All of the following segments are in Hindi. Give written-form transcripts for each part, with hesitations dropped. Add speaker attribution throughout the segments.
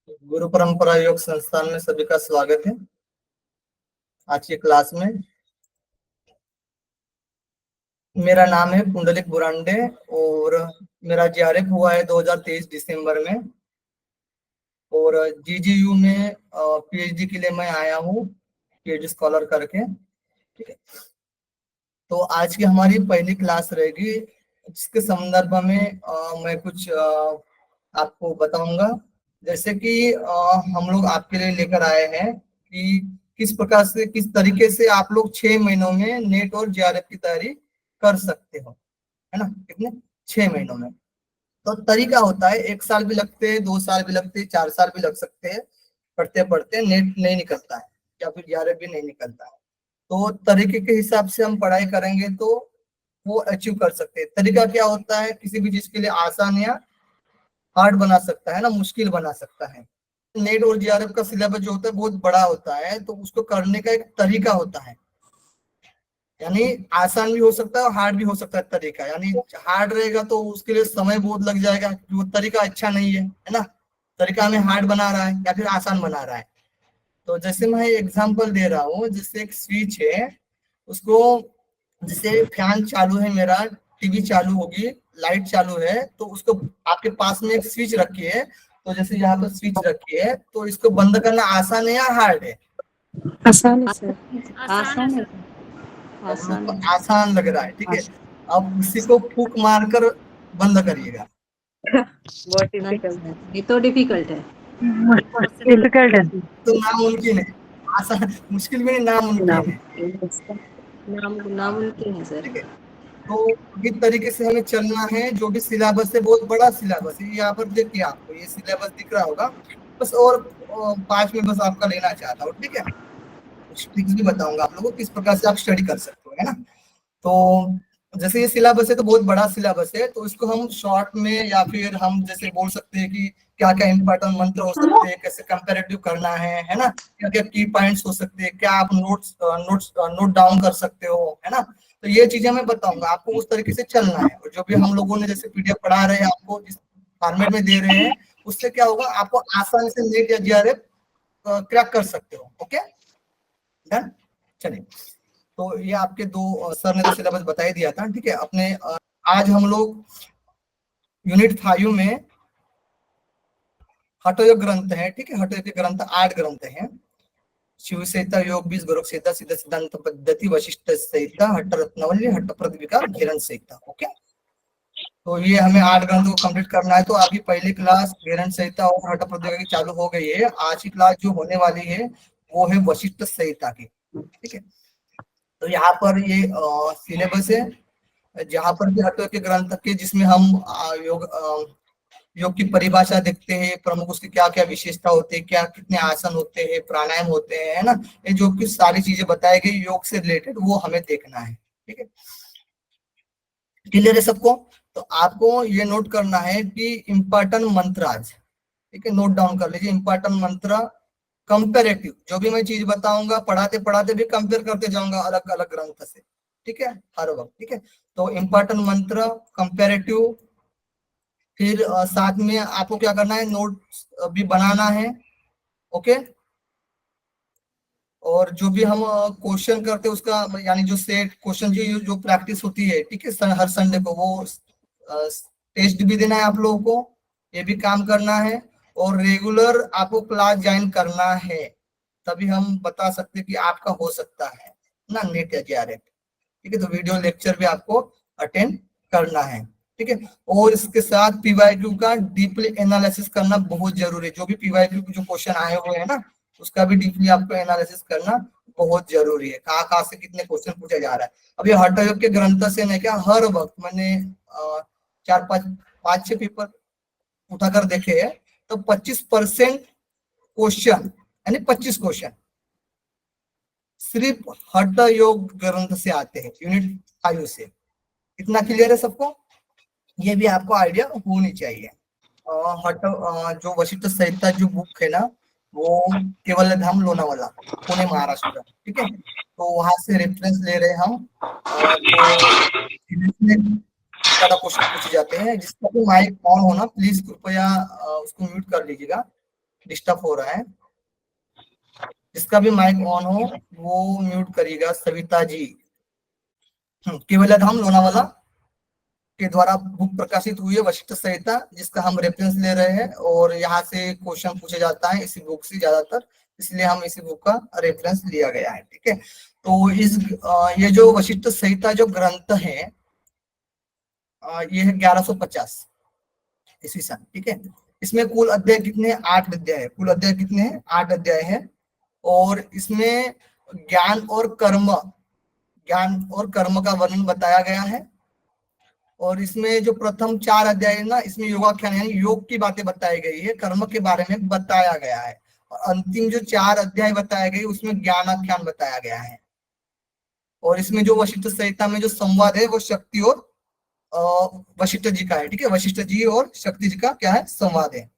Speaker 1: गुरु परंपरा योग संस्थान में सभी का स्वागत है। आज की क्लास में मेरा नाम है पुंडलिक बुरांडे और मेरा जेआरएफ हुआ है 2023 दिसंबर में और जीजीयू में पीएचडी के लिए मैं आया हूँ पीएचडी स्कॉलर करके। ठीक है, तो आज की हमारी पहली क्लास रहेगी जिसके संदर्भ में मैं कुछ आपको बताऊंगा। जैसे कि हम लोग आपके लिए लेकर आए हैं कि किस प्रकार से किस तरीके से आप लोग 6 महीनों में नेट और जेआरएफ की तैयारी कर सकते हो, है ना। कितने 6 महीनों में तो तरीका होता है, 1 साल भी लगते हैं, 2 साल भी लगते हैं, 4 साल भी लग सकते हैं। पढ़ते पढ़ते नेट नहीं निकलता है या फिर जेआरएफ भी नहीं निकलता है। तो तरीके के हिसाब से हम पढ़ाई करेंगे तो वो अचीव कर सकते हैं। तरीका क्या होता है, किसी भी चीज के लिए आसान या हार्ड बना सकता है ना, मुश्किल बना सकता है। नेट और जेआरएफ का सिलेबस जो होता है बहुत बड़ा होता है, तो उसको करने का एक तरीका होता है। यानी आसान भी हो सकता है और हार्ड भी हो सकता है तरीका। यानी हार्ड रहेगा तो उसके लिए समय बहुत लग जाएगा, वो तरीका अच्छा नहीं है ना। तरीका हमें हार्ड बना रहा है या फिर आसान बना रहा है। तो जैसे मैं एग्जांपल दे रहा हूँ, जैसे एक स्विच है, उसको जैसे फैन चालू है मेरा, टीवी चालू होगी, लाइट चालू है, तो उसको आपके पास में एक स्विच रखी है। तो जैसे यहाँ पर स्विच रखी है तो इसको बंद करना आसान है या हार्ड है?
Speaker 2: आसान है सर।
Speaker 3: आसान है।
Speaker 1: तो आसान लग रहा है, ठीक है। अब उसी को फूक मारकर बंद करिएगा।
Speaker 2: बहुत डिफिकल्ट, ये तो डिफिकल्ट है।
Speaker 3: डिफिकल्ट है।
Speaker 1: तो नामुमकिन है, आसान मुश्किल भी नहीं, नामुमकिन है।
Speaker 2: नामुमकिन है सर।
Speaker 1: ठीक है, तो इस तरीके से हमें चलना है। जो भी सिलेबस है बहुत बड़ा सिलेबस है, यहाँ पर देखिए आपको ये सिलेबस दिख रहा होगा। बस और 5 मिनट बस आपका लेना चाहता हूँ, ठीक है। कुछ ट्रिक्स भी बताऊंगा आप लोगों को किस प्रकार से आप स्टडी कर सकते हो, है ना। तो जैसे ये सिलेबस है तो बहुत बड़ा सिलेबस है, तो इसको हम शॉर्ट में या फिर हम जैसे बोल सकते हैं कि क्या क्या इंपॉर्टेंट मंत्र हो सकते हैं, कैसे कंपैरेटिव करना है ना। क्या क्या की पॉइंट्स हो सकते हैं, क्या आप नोट डाउन कर सकते हो, है ना। तो ये चीजें मैं बताऊंगा आपको, उस तरीके से चलना है। और जो भी हम लोगों ने जैसे पीडीएफ पढ़ा रहे हैं आपको, जिस फॉर्मेट में दे रहे हैं, उससे क्या होगा, आपको आसानी से नेट या जेआरएफ क्रैक कर सकते हो। ओके डन, चलिए। तो ये आपके दो सर ने तो सिलेबस बता ही दिया था, ठीक है। अपने आज हम लोग यूनिट 5 में हठयोग ग्रंथ है, ठीक है। हठयोग के ग्रंथ 8 ग्रंथ हैं। शिव संहिता, योग बीज, गोरख संहिता, सिद्ध सिद्धांत पद्धति, वशिष्ठ संहिता, हट्ट रत्नावली, हट्ट प्रतिविकार, घेरन संहिता। ओके, तो ये हमें 8 ग्रंथों को कंप्लीट करना है। तो अभी पहली क्लास घेरन संहिता और हट्ट प्रतिविकार की चालू हो गई है। आज की क्लास जो होने वाली है वो है वशिष्ठ संहिता की, ठीक है। तो यहाँ पर ये सिलेबस है, जहाँ पर भी हटो के ग्रंथ के, जिसमें हम योग की परिभाषा देखते हैं, प्रमुख उसकी क्या क्या विशेषता होते हैं, क्या कितने आसन होते हैं, प्राणायाम होते हैं, है ना। ये जो कि सारी चीजें बताई गई योग से रिलेटेड, वो हमें देखना है, ठीक है। क्लियर है सबको? तो आपको ये नोट करना है कि इम्पोर्टेंट मंत्र आज, ठीक है, नोट डाउन कर लीजिए। इम्पोर्टेंट मंत्र कंपेरेटिव, जो भी मैं चीज बताऊंगा पढ़ाते पढ़ाते भी कंपेयर करते जाऊंगा अलग अलग ग्रंथ से, ठीक है, हर वक्त, ठीक है। तो इम्पोर्टेंट मंत्र, कंपेरेटिव, फिर साथ में आपको क्या करना है, नोट भी बनाना है। ओके, और जो भी हम क्वेश्चन करते हैं उसका, यानी जो सेट क्वेश्चन जो प्रैक्टिस होती है, ठीक है, हर संडे को वो टेस्ट भी देना है आप लोगों को, ये भी काम करना है। और रेगुलर आपको क्लास ज्वाइन करना है, तभी हम बता सकते हैं कि आपका हो सकता है ना नेट या जेआरएफ, ठीक है। तो वीडियो लेक्चर भी आपको अटेंड करना है, ठीक है। और इसके साथ पीवाईक्यू का डीपली एनालिसिस करना बहुत जरूरी है। जो भी पीवाईक्यू के जो क्वेश्चन आए हुए हैं ना, उसका भी डीपली आपको एनालिसिस करना बहुत जरूरी है, कहाँ कहाँ से कितने क्वेश्चन पूछा जा रहा है। अब ये हठयोग के ग्रंथ से नहीं, क्या हर वक्त मैंने 4-5 5-6 पेपर उठाकर देखे हैं, तो 25% क्वेश्चन, यानी 25 क्वेश्चन सिर्फ हठ योग ग्रंथ से आते हैं, यूनिट 5 से। इतना क्लियर है सबको? ये भी आपको आइडिया होनी चाहिए। हठ जो वशिष्ठ संहिता जो बुक है ना, वो केवल धाम लोनावाला, पुणे, महाराष्ट्र, ठीक है। तो वहां से रेफरेंस ले रहे हैं हम। तो ज्यादा क्वेश्चन पूछे जाते हैं। जिसका भी माइक ऑन होना, प्लीज कृपया उसको म्यूट कर लीजिएगा। डिस्टर्ब हो रहा है। जिसका भी माइक ऑन हो वो म्यूट करिएगा। सविता जी, केवल धाम लोनावाला के द्वारा बुक प्रकाशित हुई है वशिष्ठ संहिता, जिसका हम रेफरेंस ले रहे हैं और यहाँ से क्वेश्चन पूछा जाता है इसी बुक से ज्यादातर, इसलिए हम इसी बुक का रेफरेंस लिया गया है। ठीक है, तो ये जो वशिष्ठ संहिता जो ग्रंथ है ये है 1150 ईस्वी सन। ठीक है, इसमें कुल अध्याय कितने हैं? 8 अध्याय है। कुल अध्याय कितने हैं? 8 अध्याय है। और इसमें ज्ञान और कर्म का वर्णन बताया गया है। और इसमें जो प्रथम 4 अध्याय है ना, इसमें योगाख्यान यानी योग की बातें बताई गई है, कर्म के बारे में बताया गया है। और अंतिम जो 4 अध्याय बताए गए उसमें ज्ञानाख्यान बताया गया है। और इसमें जो वशिष्ठ संहिता में जो संवाद है वो शक्ति और वशिष्ठ जी का है। ठीक है, वशिष्ठ जी और शक्ति जी का क्या है? संवाद है।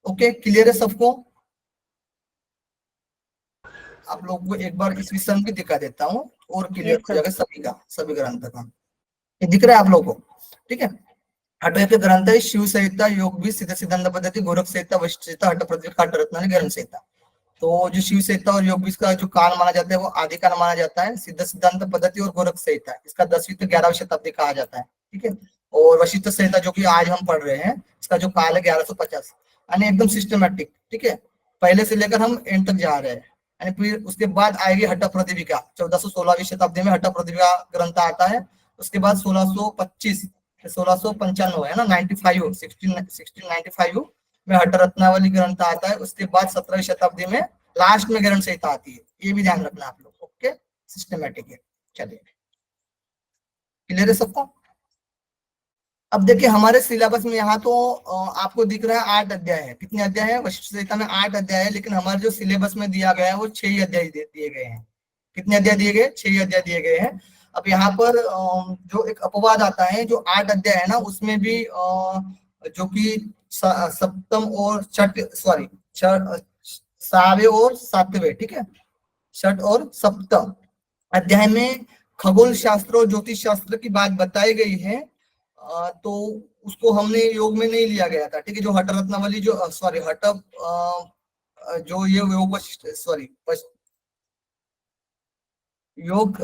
Speaker 1: ओके, क्लियर है सबको? आप लोगों को एक बार इस विषय भी दिखा देता हूँ और क्लियर हो जाएगा सभी का, सभी ग्रंथ का। ये दिख रहा है आप लोगों को? ठीक है, हठ के ग्रंथ है शिव संहिता, योग भी, सिद्ध सिद्धांत पद्धति, गोरख संहिता, वशिष्ठ संहिता, हठ प्रतिष्ठा, हठ रत्नावली, ग्रंथ संहिता। तो जो शिव संहिता और योग का जो काल माना जाता है वो आदि काल माना जाता है। सिद्ध सिद्धांत पद्धति और गोरख संहिता इसका 10वीं से 11वीं शताब्दी कहा जाता है। ठीक है, और वशिष्ठ संहिता जो कि आज हम पढ़ रहे हैं इसका जो काल है 1150, यानी एकदम सिस्टमेटिक। ठीक है, पहले से लेकर हम एंड तक जा रहे हैं। यानी फिर उसके बाद आएगी हट्ट प्रदीपिका, 1416वीं शताब्दी में हट्ट प्रदीपिका ग्रंथ आता है। उसके बाद 1625 से 1695 है ना, 1695 में हट्ट रत्नावली ग्रंथ आता है। उसके बाद 17वीं शताब्दी में लास्ट में ग्रंथ संहिता आती है। ये भी ध्यान रखना आप लोग। ओके, सिस्टमेटिक है। चलिए, क्लियर है सबको? अब देखिए हमारे सिलेबस में यहाँ तो आपको दिख रहा है 8 अध्याय है। कितने अध्याय है? वशिष्ठ संहिता में 8 अध्याय है, लेकिन हमारे जो सिलेबस में दिया गया है वो 6 ही अध्याय दिए गए हैं। कितने अध्याय दिए गए? 6 ही अध्याय दिए गए हैं। अब यहाँ पर जो एक अपवाद आता है, जो 8 अध्याय है ना उसमें भी जो कि सप्तम और छठ, सॉरी सावे और सातवें, ठीक है, छठ और सप्तम अध्याय में खगोल शास्त्र और ज्योतिष शास्त्र की बात बताई गई है। तो उसको हमने योग में नहीं लिया गया था। ठीक है, जो हठ रत्नावली जो सॉरी हठ जो ये योग सॉरी योग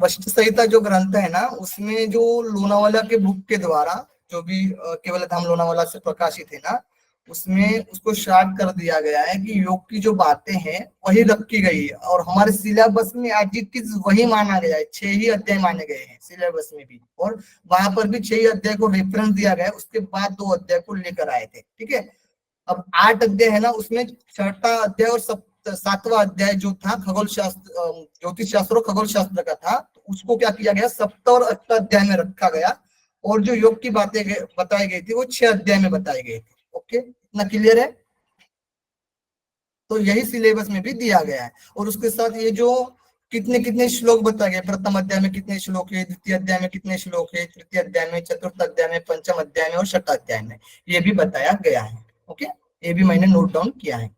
Speaker 1: वशिष्ठ संहिता जो ग्रंथ है ना उसमें जो लोनावाला के बुक के द्वारा जो भी केवल धाम लोनावाला से प्रकाशित है ना, उसमें उसको शार्ट कर दिया गया है कि योग की जो बातें हैं वही रखी गई है। और हमारे सिलेबस में एज इट इज वही माना गया है। 6 ही अध्याय माने गए हैं सिलेबस में भी, और वहां पर भी 6 ही अध्याय को रेफरेंस दिया गया है। उसके बाद 2 अध्याय को लेकर आए थे। ठीक है, अब 8 अध्याय है ना, उसमें छठा अध्याय और 7वां अध्याय जो था खगोल शास्त्र ज्योतिष शास्त्र और खगोल शास्त्र का था, तो उसको क्या किया गया? 7 और 8 अध्याय में रखा गया। और जो योग की बातें बताई गई थी वो 6 अध्याय में बताई गई थी। ओके, इतना क्लियर है? तो यही सिलेबस में भी दिया गया है। और उसके साथ ये जो कितने कितने श्लोक बताए गए, प्रथम अध्याय में कितने श्लोक है, द्वितीय अध्याय में कितने श्लोक है, तृतीय अध्याय में, चतुर्थ अध्याय में, पंचम अध्याय में और छठा अध्याय में, ये भी बताया गया है। ओके, ये भी मैंने नोट डाउन किया है।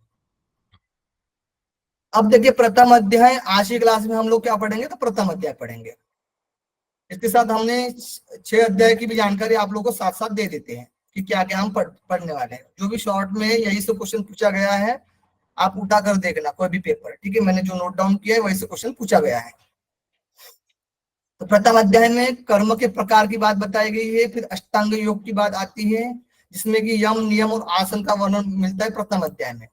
Speaker 1: अब देखिए प्रथम अध्याय आज की क्लास में हम लोग क्या पढ़ेंगे? तो प्रथम अध्याय पढ़ेंगे। इसके साथ हमने 6 अध्याय की भी जानकारी आप लोगों को साथ साथ दे देते हैं कि क्या क्या हम पढ़ने वाले हैं। जो भी शॉर्ट में यही से क्वेश्चन पूछा गया है, आप उठा कर देखना कोई भी पेपर। ठीक है, मैंने जो नोट डाउन किया है वही से क्वेश्चन पूछा गया है। तो प्रथम अध्याय में कर्म के प्रकार की बात बताई गई है। फिर अष्टांग योग की बात आती है, जिसमें कि यम, नियम और आसन का वर्णन मिलता है प्रथम अध्याय में।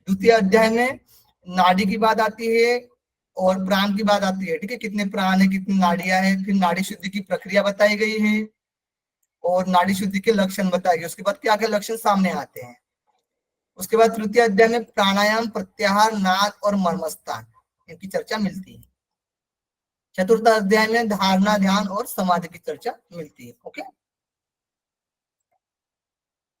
Speaker 1: द्वितीय अध्याय में नाड़ी की बात आती है और प्राण की बात आती है। ठीक है, कितने प्राण है, कितनी नाड़ियां हैं। फिर नाड़ी शुद्धि की प्रक्रिया बताई गई है और नाड़ी शुद्धि के लक्षण बताए गए। उसके बाद क्या क्या लक्षण सामने आते हैं। उसके बाद तृतीय अध्याय में प्राणायाम, प्रत्याहार, नाद और मर्मस्थान, इनकी चर्चा मिलती है। चतुर्थ अध्याय में धारणा, ध्यान और समाधि की चर्चा मिलती है। ओके,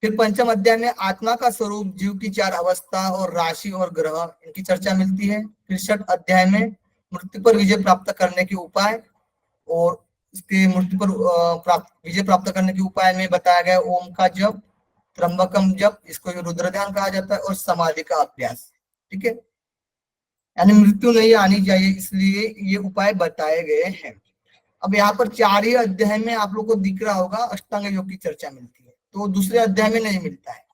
Speaker 1: फिर पंचम अध्याय में आत्मा का स्वरूप, जीव की 4 अवस्था और राशि और ग्रह, इनकी चर्चा मिलती है। फिर छठ अध्याय में मृत्यु पर विजय प्राप्त करने के उपाय और इसके मृत्यु पर विजय प्राप्त करने के उपाय में बताया गया ओम का जप, त्र्यंबकम जप, इसको रुद्र ध्यान कहा जाता है, और समाधि का अभ्यास। ठीक है, यानी मृत्यु नहीं आनी चाहिए, इसलिए ये उपाय बताए गए हैं। अब यहाँ पर 4 ही अध्याय में आप लोग को दिख रहा होगा अष्टांग योग की चर्चा मिलती है, तो दूसरे अध्याय में नहीं मिलता है।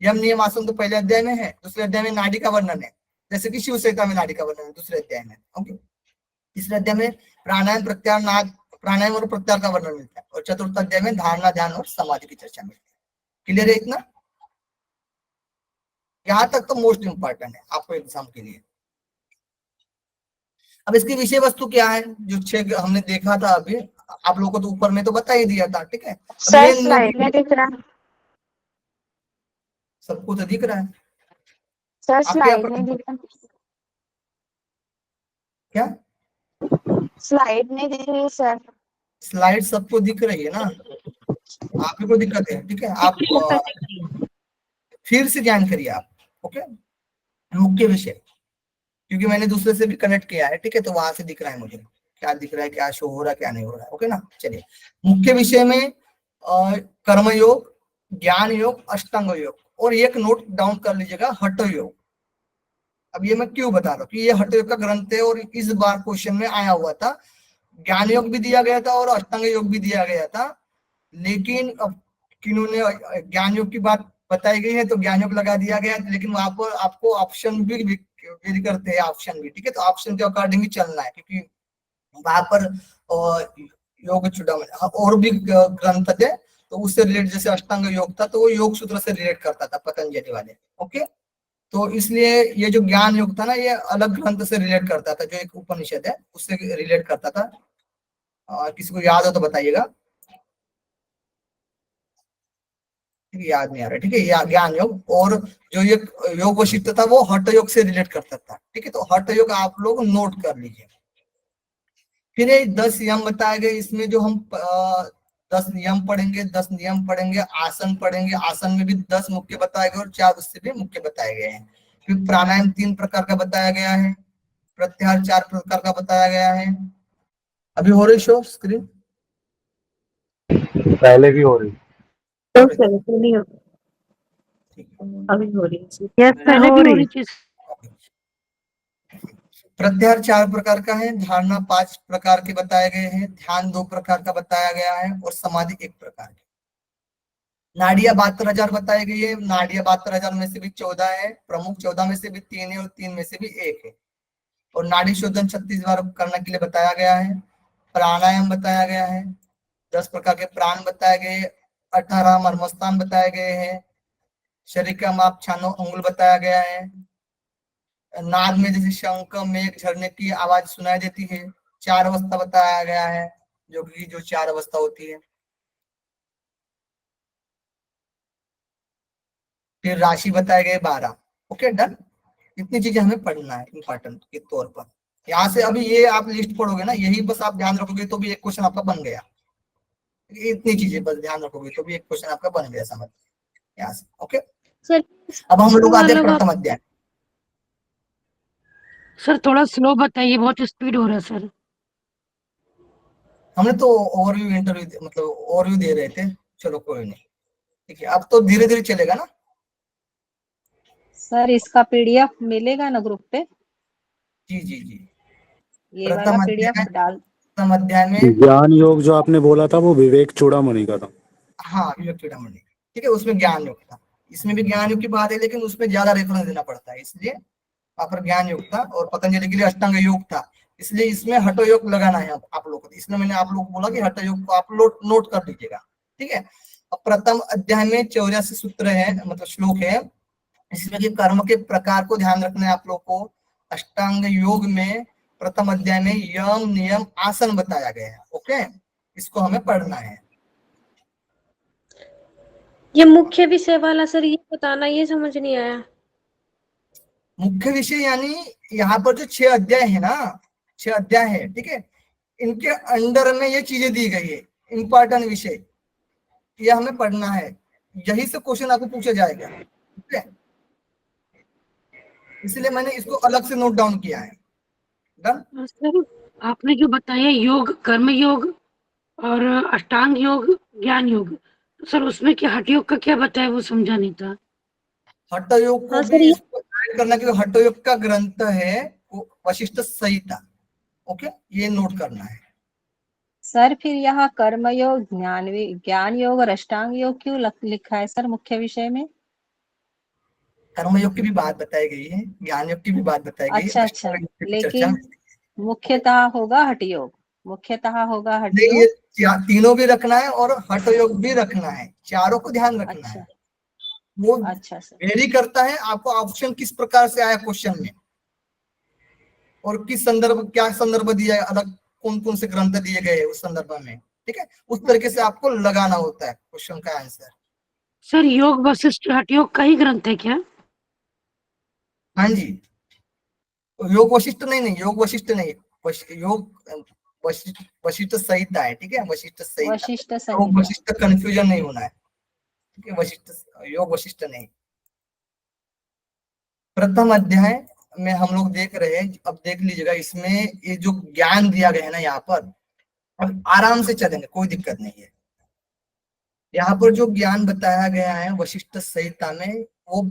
Speaker 1: यम नियम आसन तो पहले अध्याय में है, दूसरे अध्याय में नाड़ी का वर्णन है, जैसे कि शिव संहिता में नाड़ी का वर्णन है दूसरे अध्याय में। ओके, तीसरे अध्याय में प्राणायाम प्रत्याहार नाद प्राणायाम और प्रत्याहार का वर्णन मिलता है, और चतुर्थ अध्याय में धारणा ध्यान और समाधि की चर्चा मिलती है। क्लियर है इतना? यहां तक तो मोस्ट इंपॉर्टेंट है आपको एग्जाम के लिए। अब इसकी विषय वस्तु क्या है, जो 6 हमने देखा था अभी, आप लोगों को तो ऊपर में तो बता ही दिया था, ठीक है। अब
Speaker 3: सर
Speaker 1: ये
Speaker 3: स्लाइड में दिख रहा है,
Speaker 1: सबको तो दिख रहा है
Speaker 3: सर
Speaker 1: आपके यहाँ
Speaker 3: स्लाइड में
Speaker 1: पर?
Speaker 3: दिख रहा है,
Speaker 1: क्या
Speaker 3: स्लाइड नहीं दिख रही सर।
Speaker 1: स्लाइड सबको दिख रही है ना? आप ही को दिक्कत है, ठीक है। आप फिर से ध्यान करिए आप। ओके, मुख्य विषय, क्योंकि मैंने दूसरे से भी कनेक्ट किया है, ठीक है, तो वहां से दिख रहा है मुझे क्या दिख रहा है, क्या शो हो रहा है, क्या नहीं हो रहा है। ओके ना, चलिए मुख्य विषय में कर्म योग, ज्ञान योग, अष्टांग योग, और एक नोट डाउन कर लीजिएगा, हठ योग। अब ये मैं क्यों बता रहा हूँ कि ये हठ योग का ग्रंथ है, और इस बार क्वेश्चन में आया हुआ था। ज्ञान योग भी दिया गया था और अष्टांग योग भी दिया गया था, लेकिन अब किन्होंने ज्ञान योग की बात बताई गई है तो ज्ञान योग लगा दिया गया, लेकिन वहां पर आपको ऑप्शन भी वेरी करते हैं, ऑप्शन भी, ठीक है, तो ऑप्शन के अकॉर्डिंग ही चलना है, क्योंकि वहां पर योग चूड़ामणि और भी ग्रंथ थे, तो उससे रिलेटेड, जैसे अष्टांग योग था तो वो योग सूत्र से रिलेट करता था पतंजलि वाले। ओके, तो इसलिए ये जो ज्ञान योग था ना, ये अलग ग्रंथ से रिलेट करता था, जो एक उपनिषद है उससे रिलेट करता था। किसी को याद हो तो बताइएगा, याद नहीं आ रहा, ठीक है। ज्ञान योग, और जो ये योग वशिष्ठ था वो हठ योग से रिलेट करता था, ठीक है, तो हठ योग आप लोग नोट कर लीजिए। फिर ये 10 नियम बताए गए, इसमें जो हम 10 नियम पढ़ेंगे, 10 नियम पढ़ेंगे, आसन पढ़ेंगे, आसन में भी 10 मुख्य बताए गए और 4 उससे भी मुख्य बताए गए हैं। फिर प्राणायाम 3 प्रकार का बताया गया है, प्रत्याहार 4 प्रकार का बताया गया है। अभी हो रही शो स्क्रीन?
Speaker 4: पहले भी हो रही।
Speaker 2: तो सर नहीं हो,
Speaker 1: ठीक
Speaker 2: अभी हो रही है।
Speaker 3: यस सर हो रही है।
Speaker 1: है। प्रत्याहार 4 प्रकार का है, धारणा 5 प्रकार के बताए गए हैं, ध्यान 2 प्रकार का बताया गया है, और समाधि 1 प्रकार की। नाड़ियां 72,000 बताई गई है, नाड़ियां 72,000 में से भी 14 है, प्रमुख 14 में से भी 3 है, और 3 में से भी 1 है। और नाड़ी शोधन 36 बार करने के लिए बताया गया है। प्राणायाम बताया गया है, 10 प्रकार के प्राण बताए गए, 18 मर्मस्थान बताए गए हैं, शरीर का माप 96 अंगुल बताया गया है। नाद में जैसे शंख मेघ झरने की आवाज सुनाई देती है, 4 अवस्था बताया गया है, जो कि जो 4 अवस्था होती है। फिर राशि बताए गए 12। ओके डन, इतनी चीजें हमें पढ़ना है इंपॉर्टेंट के तौर पर। यहाँ से अभी ये आप लिस्ट पढ़ोगे ना, यही बस आप ध्यान रखोगे तो भी एक क्वेश्चन आपका बन गया। इतनी चीजें बस ध्यान रखोगे तो भी एक क्वेश्चन आपका बन गया, समझ यहाँ से। ओके,
Speaker 2: सर
Speaker 1: अब हम लोग आते हैं प्रथम अध्याय।
Speaker 3: सर थोड़ा स्लो बताइए, बहुत स्पीड हो रहा है सर।
Speaker 1: हमने तो ओवरव्यू इंटरव्यू मतलब ओवरव्यू दे रहे थे, चलो कोई नहीं, ठीक है, अब तो धीरे धीरे चलेगा ना।
Speaker 2: सर इसका पीडीएफ मिलेगा ना ग्रुप पे?
Speaker 1: जी जी जी,
Speaker 2: ये वाला पीडीएफ डाल।
Speaker 1: प्रथम अध्याय में
Speaker 4: ज्ञान योग जो आपने बोला था वो विवेक चूड़ामणि का था।
Speaker 1: हाँ विवेक चूड़ामणि, ठीक है, उसमें ज्ञान योग था, इसमें भी ज्ञान योग की बात है, लेकिन उसमें ज्यादा रेफरेंस देना पड़ता है, इसलिए वहां पर ज्ञान योग था, और पतंजलि के लिए अष्टांग योग था, इसलिए इसमें हठ योग लगाना है आप लोगों को, इसलिए मैंने आप लोगों को बोला कि हठ योग को आप नोट कर लीजिएगा, ठीक है। अब प्रथम अध्याय में 84 सूत्र है, मतलब श्लोक है, इसमें कि कर्म के प्रकार को ध्यान रखना है आप लोग को। अष्टांग योग में प्रथम अध्याय में यम नियम आसन बताया गया है। ओके, इसको हमें पढ़ना है।
Speaker 5: ये मुख्य विषय वाला सर ये बताना, ये समझ नहीं आया।
Speaker 1: मुख्य विषय यानी यहाँ पर जो 6 अध्याय है ना, 6 अध्याय है, ठीक है, इनके अंडर में ये चीजें दी गई है, इंपॉर्टेंट विषय, ये हमें पढ़ना है, यही से क्वेश्चन आपको पूछा जाएगा, ठीक है, इसलिए मैंने इसको अलग से नोट डाउन किया है। डन।
Speaker 3: सर आपने जो बताया योग, कर्म योग और अष्टांग योग, ज्ञान योग, तो सर उसमें क्या हठ योग का क्या बताया वो समझा नहीं था।
Speaker 1: हठ योग को
Speaker 5: हाँ
Speaker 1: भी
Speaker 5: सर, ये
Speaker 1: इसको ऐड करना, क्योंकि हठ योग का ग्रंथ है वशिष्ठ संहिता। ओके, ये नोट करना है।
Speaker 2: सर फिर यहाँ कर्म योग, ज्ञान योग और अष्टांग योग क्यों लिखा है सर मुख्य विषय में?
Speaker 1: कर्मयोग की भी बात बताई गई है, ज्ञान योग की भी बात बताई गई है,
Speaker 2: अच्छा
Speaker 1: अष्टांग योग की भी चर्चा।
Speaker 2: लेकिन मुख्यतः होगा हठ योग, मुख्यतः होगा हठ
Speaker 1: नहीं, ये
Speaker 2: योग।
Speaker 1: तीनों भी रखना है और हठ योग भी रखना है, चारों को ध्यान रखना
Speaker 2: अच्छा
Speaker 1: है। वो
Speaker 2: अच्छा सर,
Speaker 1: वेरी करता है आपको ऑप्शन किस प्रकार से आया क्वेश्चन में, और किस संदर्भ, क्या संदर्भ दिया है, अलग कौन कौन से ग्रंथ दिए गए उस संदर्भ में, ठीक है, उस तरीके से आपको लगाना होता है क्वेश्चन का आंसर।
Speaker 3: सर योग वशिष्ठ हठ योग का ही ग्रंथ है क्या?
Speaker 1: हाँ जी, योग वशिष्ठ नहीं, नहीं योग वशिष्ठ नहीं, योग वशिष्ठ, वशिष्ठ संहिता है, ठीक है, वशिष्ठ संहिता।
Speaker 2: वशिष्ठ
Speaker 1: योग
Speaker 2: संहिता।
Speaker 1: वशिष्ठ कंफ्यूजन नहीं होना है, ठीक है, वशिष्ठ योग वशिष्ठ नहीं। प्रथम अध्याय में हम लोग देख रहे हैं, अब देख लीजिएगा, इसमें ये जो ज्ञान दिया गया है ना यहाँ पर, अब आराम से चलेंगे, कोई दिक्कत नहीं है। यहाँ पर जो ज्ञान बताया गया है वशिष्ठ संहिता में, वो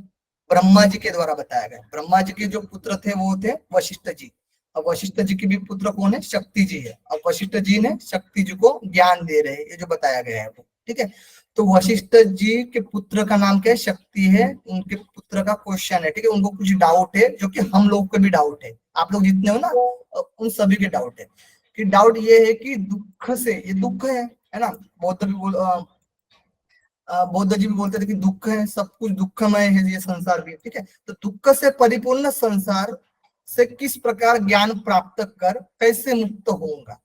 Speaker 1: ब्रह्मा जी के द्वारा बताया गया। ब्रह्मा जी के जो पुत्र थे वो थे वशिष्ठ जी। अब वशिष्ठ जी के भी पुत्र कौन है? शक्ति जी है। अब वशिष्ठ जी ने शक्ति जी को ज्ञान दे रहे हैं, ये जो बताया गया है वो, ठीक है। तो वशिष्ठ जी के पुत्र का नाम क्या है? शक्ति है। उनके पुत्र का क्वेश्चन है, ठीक है, उनको कुछ डाउट है, जो कि हम लोग को भी डाउट है, आप लोग जितने हो ना उन सभी के डाउट है। कि डाउट ये है कि दुख से, ये दुख है ना, बौद्ध भी बौद्ध जी भी बोलते थे कि दुख है, सब कुछ दुखमय है ये संसार भी, ठीक है। तो दुख से परिपूर्ण संसार से किस प्रकार ज्ञान प्राप्त कर कैसे मुक्त होऊंगा,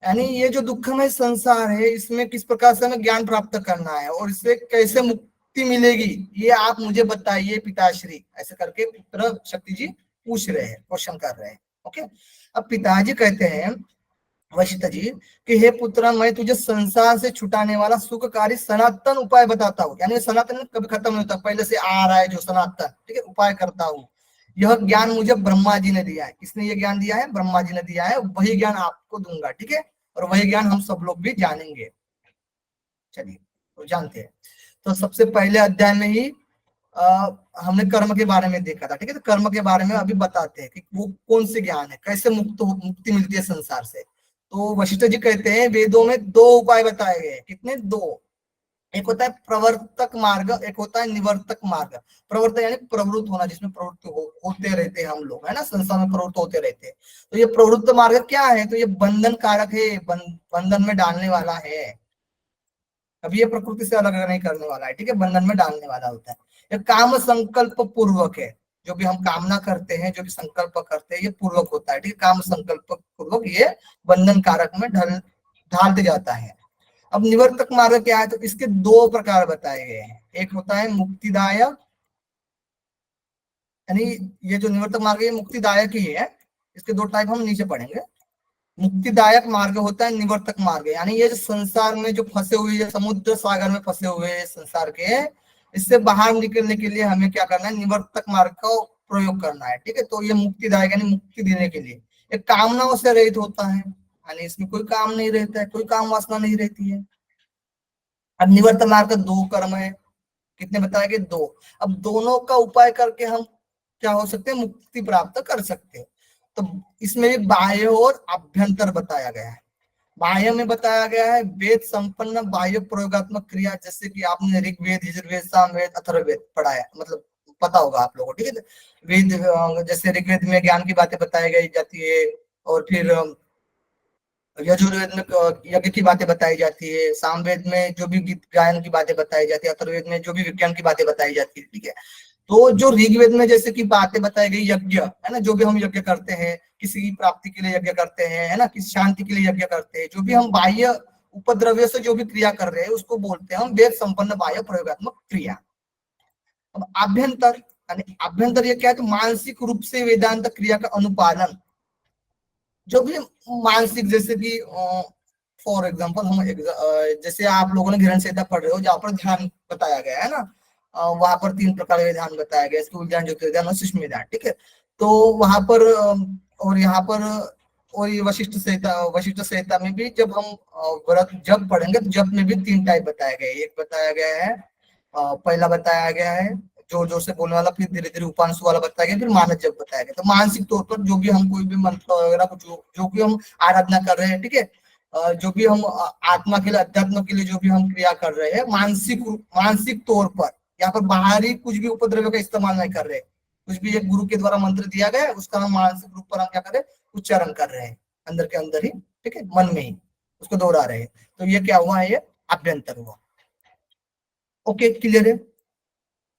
Speaker 1: यानी ये जो दुखमय संसार है इसमें किस प्रकार से हमें ज्ञान प्राप्त करना है और इससे कैसे मुक्ति मिलेगी, ये आप मुझे बताइए पिताश्री, ऐसे करके पुत्र शक्ति जी पूछ रहे हैं, क्वेश्चन कर रहे हैं। ओके, अब पिताजी कहते हैं वशिष्ठ जी कि हे पुत्र, मैं तुझे संसार से छुटाने वाला सुखकारी सनातन उपाय बताता हूँ, यानी सनातन कभी खत्म नहीं होता, पहले से आ रहा है जो सनातन, ठीक है, उपाय करता हूँ। यह ज्ञान मुझे ब्रह्मा जी ने दिया है। किसने ये ज्ञान दिया है? ब्रह्मा जी ने दिया है। वही ज्ञान आपको दूंगा, ठीक है, और वही ज्ञान हम सब लोग भी जानेंगे। चलिए तो जानते हैं। तो सबसे पहले अध्याय में ही हमने कर्म के बारे में देखा था, ठीक है। तो कर्म के बारे में अभी बताते हैं कि वो कौन से ज्ञान है, कैसे मुक्ति मिलती है संसार से। तो वशिष्ठ जी कहते हैं वेदों में दो उपाय बताए गए हैं। कितने? दो। एक होता है प्रवर्तक मार्ग, एक होता है निवर्तक मार्ग। प्रवर्तक यानी प्रवृत्त होना, जिसमें प्रवृत्त होते रहते हैं हम लोग, है ना, संसार में प्रवृत्त होते रहते हैं। तो ये प्रवृत्त मार्ग क्या है? तो ये बंधन कारक है, बंधन में डालने वाला है। अभी ये प्रकृति से अलग नहीं करने वाला है, ठीक है, बंधन में डालने वाला होता है। ये काम संकल्प पूर्वक है, जो भी हम कामना करते हैं, जो भी संकल्प करते हैं, ये पूर्वक होता है, ठीक है, काम संकल्प पूर्वक ये बंधन कारक में ढालते जाता है। अब निवर्तक मार्ग क्या है? तो इसके दो प्रकार बताए गए हैं। एक होता है मुक्तिदायक, यानी ये जो निवर्तक मार्ग है मुक्तिदायक ही है। इसके दो टाइप हम नीचे पढ़ेंगे। मुक्तिदायक मार्ग होता है निवर्तक मार्ग, यानी ये जो संसार में जो फंसे हुए, समुद्र सागर में फंसे हुए संसार के, इससे बाहर निकलने के लिए हमें क्या करना है? निवर्तक मार्ग का प्रयोग करना है, ठीक है। तो ये मुक्तिदायक यानी मुक्ति देने के लिए, एक कामनाओं से रहित होता है, यानी इसमें कोई काम नहीं रहता है, कोई काम वासना नहीं रहती है। अब निवर्तक मार्ग का दो कर्म है। कितने बताए गए? दो। अब दोनों का उपाय करके हम क्या हो सकते हैं? मुक्ति प्राप्त कर सकते हैं। तो इसमें भी बाह्य और अभ्यंतर बताया गया है। बाह्य में बताया गया है वेद संपन्न बाह्य प्रयोगात्मक क्रिया, जैसे कि आपने ऋग्वेद, यजुर्वेद, सामवेद, अथर्ववेद पढ़ा है, मतलब पता होगा आप लोगों को, ठीक है। वेद जैसे ऋग्वेद में ज्ञान की बातें बताई गई जाती है, और फिर यजुर्वेद में यज्ञ की बातें बताई जाती है, सामवेद में जो भी गीत गायन की बातें बताई जाती है, अथर्ववेद में जो भी विज्ञान की बातें बताई जाती है, ठीक है। तो जो ऋग्वेद में जैसे कि बातें बताई गई, यज्ञ है ना, जो भी हम यज्ञ करते हैं, किसी की प्राप्ति के लिए यज्ञ करते हैं, है ना, किसी शांति के लिए यज्ञ करते हैं, जो भी हम बाह्य उपद्रव्य से जो भी क्रिया कर रहे हैं उसको बोलते हैं हम वेद संपन्न बाह्य प्रयोगात्मक क्रिया। अब आभ्यंतर, यानी आभ्यंतर ये क्या है? तो मानसिक रूप से वेदांत क्रिया का अनुपालन, जो भी मानसिक, जैसे कि फॉर एग्जाम्पल हम जैसे आप लोगों ने ग्रहण संहिता पढ़ रहे हो, जहाँ पर ध्यान बताया गया है ना, वहां पर 3 प्रकार के ध्यान बताया गया, स्थूल ध्यान, ज्योतिर्ध्यान ध्यान और सूक्ष्म ध्यान, ठीक है। तो वहां पर और यहाँ पर, और ये वशिष्ठ संहिता में भी जब हम व्रत जप पढ़ेंगे तो जप में भी 3 टाइप बताया गया है। एक बताया गया है, पहला बताया गया है जोर जोर से बोलने वाला, फिर धीरे धीरे उपांशु वाला बताया गया, फिर मानस जप बताया गया। तो मानसिक तौर पर जो भी हम कोई भी मंत्र वगैरह कुछ जो भी हम आराधना कर रहे हैं, ठीक है, जो भी हम आत्मा के लिए, अध्यात्म के लिए जो भी हम क्रिया कर रहे हैं, मानसिक तौर पर यहाँ पर बाहरी कुछ भी उपद्रव का इस्तेमाल नहीं कर रहे, कुछ भी एक गुरु के द्वारा मंत्र दिया गया है उसका हम मानसिक रूप पर हम क्या कर रहे हैं, उच्चारण कर रहे हैं अंदर के अंदर ही, ठीक है, मन में ही उसको दोहरा रहे हैं। तो ये क्या हुआ है, ये अभ्यंतर हुआ। ओके, क्लियर है।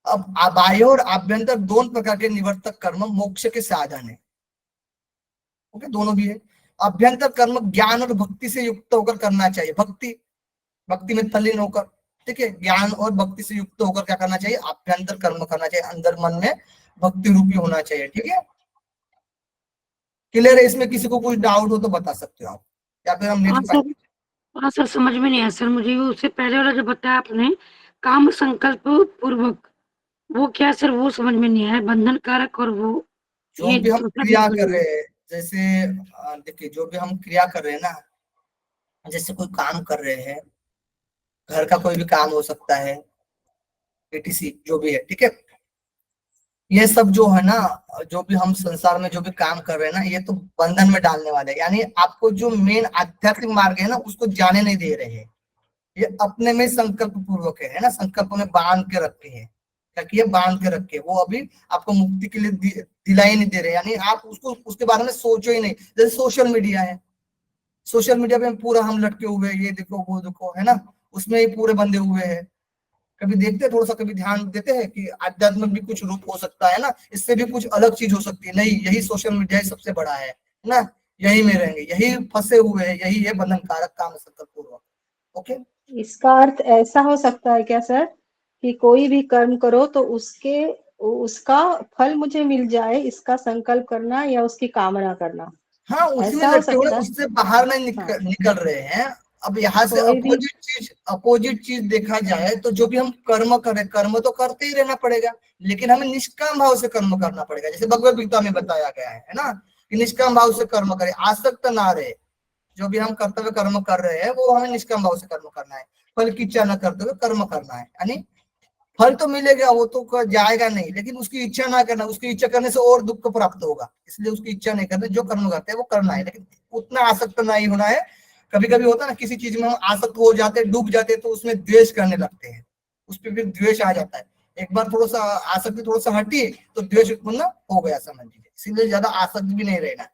Speaker 1: अब बाह्य और आभ्यंतर दोनों प्रकार के निवर्तक कर्म मोक्ष के साधन है। ओके, दोनों भी है। अभ्यंतर कर्म ज्ञान और भक्ति से युक्त होकर करना चाहिए, भक्ति में तल्लीन होकर, ठीक है, ज्ञान और भक्ति से युक्त होकर क्या करना चाहिए, अभ्यंतर कर्म करना चाहिए, अंदर मन में भक्ति रूपी होना चाहिए। ठीक है, क्लियर है। इसमें किसी को कुछ डाउट हो तो बता सकते हो आप, या फिर हम
Speaker 3: हाँ
Speaker 1: नेक्स्ट
Speaker 3: सर, हाँ सर, समझ में नहीं आया सर मुझे। उससे पहले वाला जो बताया आपने, काम संकल्प पूर्वक, वो क्या सर, वो समझ में नहीं आया, बंधन कारक और वो
Speaker 1: जो
Speaker 3: ये
Speaker 1: भी हम
Speaker 3: दूसरा
Speaker 1: क्रिया
Speaker 3: भी
Speaker 1: कर रहे हैं, जैसे देखिए जो भी हम क्रिया कर रहे हैं ना, जैसे कोई काम कर रहे हैं, घर का कोई भी काम हो सकता है, etc जो भी है, ठीक है, ये सब जो है ना, जो भी हम संसार में जो भी काम कर रहे हैं ना, ये तो बंधन में डालने वाले हैं। यानी आपको जो मेन आध्यात्मिक मार्ग है ना, उसको जाने नहीं दे रहे हैं। ये अपने में संकल्प पूर्वक है ना, संकल्प में बांध के रखे हैं, ताकि ये बांध के रखे, वो अभी आपको मुक्ति के लिए दिलाई नहीं दे रहे। यानी आप उसको उसके बारे में सोचो ही नहीं। जैसे सोशल मीडिया है, सोशल मीडिया पे पूरा हम लटके हुए हैं, ये देखो वो देखो, है ना, उसमें ही पूरे बंधे हुए हैं। कभी देखते हैं, थोड़ा सा कभी ध्यान देते हैं कि आध्यात्म भी कुछ रूप हो सकता है ना, इससे भी कुछ अलग चीज हो सकती है। नहीं, यही सोशल मीडिया ही सबसे बड़ा है ना, यही में रहेंगे, यही फंसे हुए हैं, यही है बंधन कारक काम संकल्प पूर्वक। ओके,
Speaker 2: इसका अर्थ ऐसा हो सकता है क्या सर, कि कोई भी कर्म करो तो उसका फल मुझे मिल जाए, इसका संकल्प करना या उसकी कामना करना,
Speaker 1: हाँ, उसी में
Speaker 2: ऐसा हो
Speaker 1: लटके हुए,
Speaker 2: सकता है।
Speaker 1: उससे बाहर नहीं
Speaker 2: हाँ,
Speaker 1: निकल रहे हैं। अब यहाँ से
Speaker 2: कोई भी
Speaker 1: अपोजिट चीज देखा जाए तो जो भी हम कर्म करें, कर्म तो करते ही रहना पड़ेगा, लेकिन हमें निष्काम भाव से कर्म करना पड़ेगा। जैसे भगवत गीता में बताया गया है ना, कि निष्काम भाव से कर्म करें, आसक्त ना रहे। जो भी हम कर्तव्य कर्म कर रहे हैं वो हमें निष्काम भाव से कर्म करना है, फल की इच्छा न करते हुए कर्म करना है। यानी फल तो मिलेगा, वो तो जाएगा नहीं, लेकिन उसकी इच्छा ना करना, उसकी इच्छा करने से और दुख प्राप्त होगा, इसलिए उसकी इच्छा नहीं करना। जो कर्म करते हैं वो करना है, लेकिन उतना आसक्त नहीं होना है। कभी कभी होता है ना, किसी चीज में हम आसक्त हो जाते हैं, डूब जाते हैं, तो उसमें द्वेष करने लगते हैं, उस पर फिर द्वेष आ जाता है। एक बार थोड़ा सा आसक्ति थोड़ा सा हटी तो द्वेष उत्पन्न हो गया, समझ लीजिए। इसीलिए ज्यादा आसक्त भी नहीं रहना।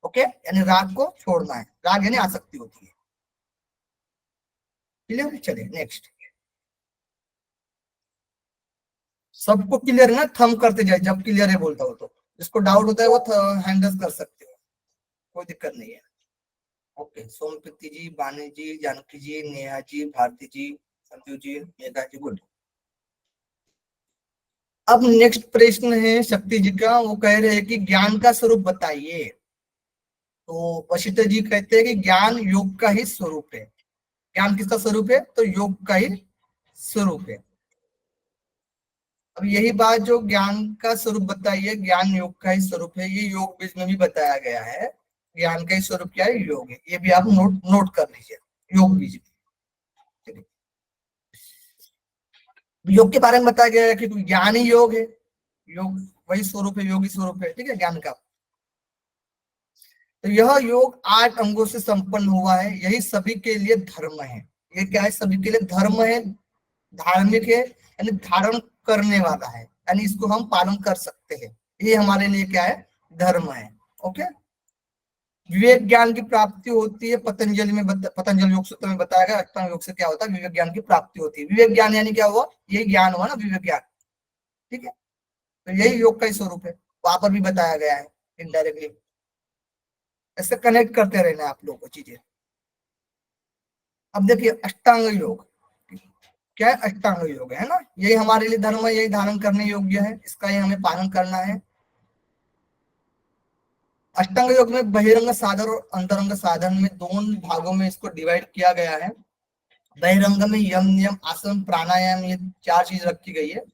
Speaker 1: ओके, यानी राग को छोड़ना है, राग यानी आसक्ति होती है। क्लियर, चलिए नेक्स्ट। सबको क्लियर है ना, थम करते जाए जब क्लियर है बोलता हो तो। जिसको डाउट होता है वो हैंडल्स कर सकते हो, कोई दिक्कत नहीं है। ओके, सोमप्रीति जी, बानी जी, जानकी जी, नेहा जी, भारती जी, संजू जी, मेघा जी, गुड। अब नेक्स्ट प्रश्न है शक्ति जी का, वो कह रहे हैं कि ज्ञान का स्वरूप बताइए। तो वशिष्ठ जी कहते हैं कि ज्ञान योग का ही स्वरूप है। ज्ञान किसका स्वरूप है, तो योग का ही स्वरूप है। अब यही बात जो ज्ञान का स्वरूप बताइए, ज्ञान योग का ही स्वरूप है, ये योग बीज में भी बताया गया है। ज्ञान का ही स्वरूप क्या है, योग है। ये भी आप नोट कर लीजिए, योग बीज में। योग के बारे में बताया गया है कि ज्ञान ही योग है, योग वही स्वरूप है, योगी स्वरूप है, ठीक है, ज्ञान का। तो यह योग 8 अंगों से संपन्न हुआ है, यही सभी के लिए धर्म है। ये क्या है, सभी के लिए धर्म है, धार्मिक है, यानी धारण करने वाला है, यानी इसको हम पालन कर सकते हैं। ये हमारे लिए क्या है, धर्म है। ओके, विवेक ज्ञान की प्राप्ति होती है, पतंजलि में पतंजलि योग सूत्र में बताया गया। अष्टांग योग से क्या होता है, विवेक ज्ञान की प्राप्ति होती है। विवेक ज्ञान यानी क्या हुआ, यही ज्ञान हुआ ना, विवेक ज्ञान, ठीक है। तो यही योग का ही स्वरूप है, वहां पर भी बताया गया है इनडायरेक्टली। ऐसे कनेक्ट करते रहना आप लोगों को चीजें। अब देखिए अष्टांग योग क्या है, अष्टांग योग है ना, यही हमारे लिए धर्म है, यही धारण करने योग्य है, इसका ही हमें पालन करना है। अष्टांग योग में बहिरंग साधन और अंतरंग साधन में दोनों भागों में इसको डिवाइड किया गया है। बहिरंग में यम नियम आसन प्राणायाम ये 4 चीज रखी गई है,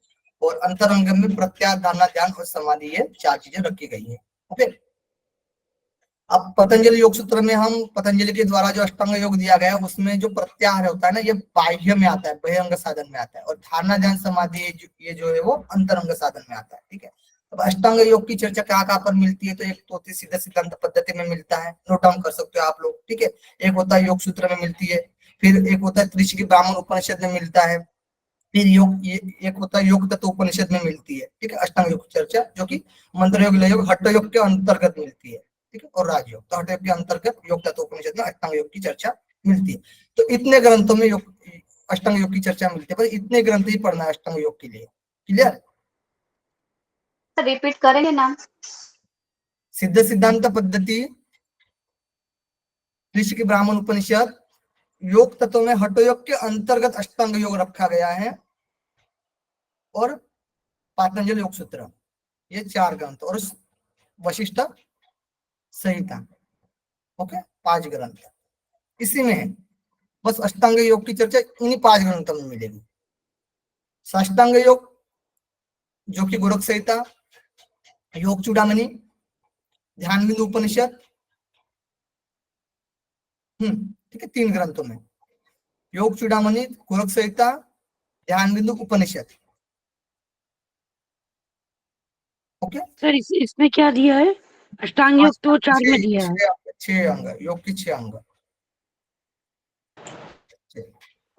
Speaker 1: और अंतरंग में प्रत्याहार धारणा ध्यान और समाधि ये 4 चीजें रखी गई है। ओके, अब पतंजलि योग सूत्र में हम पतंजलि के द्वारा जो अष्टांग योग दिया गया है उसमें जो प्रत्याहार होता है ना, ये बाह्य में आता है, बहिरंग साधन में आता है, और धारणा ध्यान समाधि ये जो है वो अंतरंग साधन में आता है, ठीक है। अब अष्टांग योग की चर्चा कहाँ पर मिलती है, तो एक तो होती है सीधा सिद्धांत पद्धति में मिलता है, नोट डाउन कर सकते हो आप लोग, ठीक है। एक होता है योग सूत्र में मिलती है, फिर एक होता है त्रिशिकी ब्राह्मण उपनिषद में मिलता है, फिर योग, ये एक होता है योग तत्व उपनिषद में मिलती है, ठीक है, अष्टांग योग की चर्चा, जो कि मंत्र योग, लय योग, हठ योग के अंतर्गत मिलती है, ठीक है, और राजयोग। तो हठ योग के अंतर्गत योग तत्व उपनिषद में अष्टांग योग की चर्चा मिलती है। तो इतने ग्रंथों में योग, अष्टांग योग की चर्चा मिलती है, पर इतने ग्रंथ ही पढ़ना है अष्टांग योग के लिए। क्लियर?
Speaker 6: रिपीट करेंगे नाम?
Speaker 1: सिद्ध सिद्धांत पद्धति, ऋषि के ब्राह्मण उपनिषद, योग तत्व में हठ योग के अंतर्गत अष्टांग योग रखा गया है, और पातंजल योग सूत्र, ये 4 ग्रंथ, और वशिष्ठ संहिता, ओके, 5 ग्रंथ इसी में है। बस अष्टांग योग की चर्चा इन्हीं 5 ग्रंथों में मिलेगी। साष्टांग योग, जो कि गोरख संहिता, योग चूड़ामणि, ध्यान बिंदु उपनिषद, ठीक है, 3 ग्रंथों में, योग चूड़ामणि, गोरख संहिता, ध्यान बिंदु उपनिषद, ओके।
Speaker 3: सर इसमें क्या दिया है? अष्टांग योग तो 4 में दिया है।
Speaker 1: 6 अंग, योग की 6 अंग,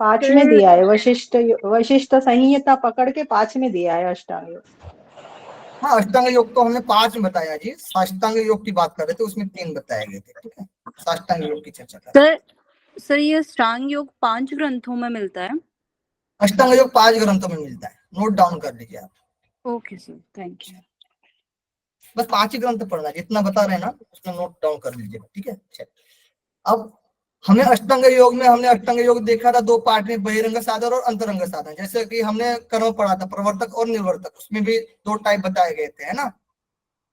Speaker 2: 5 में दिया है। वशिष्ठ संहिता पकड़ के 5 में दिया है अष्टांग योग।
Speaker 1: हाँ, अष्टांग योग तो हमने 5 में बताया जी, साष्टांग योग की बात कर रहे थे, उसमें 3 बताए गए थे, ठीक है, साष्टांग योग की चर्चा कर रहे थे।
Speaker 7: सर ये अष्टांग योग 5 ग्रंथों में मिलता है?
Speaker 1: अष्टांग योग 5 ग्रंथों में मिलता है, नोट डाउन कर लीजिए आप।
Speaker 7: Okay sir, thank you.
Speaker 1: बस 5 ही ग्रंथ पढ़ना, जितना बता रहे हैं ना उसमें नोट डाउन कर लीजिएगा, ठीक है। अब हमने अष्टांग योग में, हमने अष्टांग योग देखा था 2 पार्ट में, बहिरंग साधन और अंतरंग साधन। जैसे कि हमने कर्म पढ़ा था, प्रवर्तक और निवर्तक, उसमें भी 2 टाइप बताए गए थे, है ना।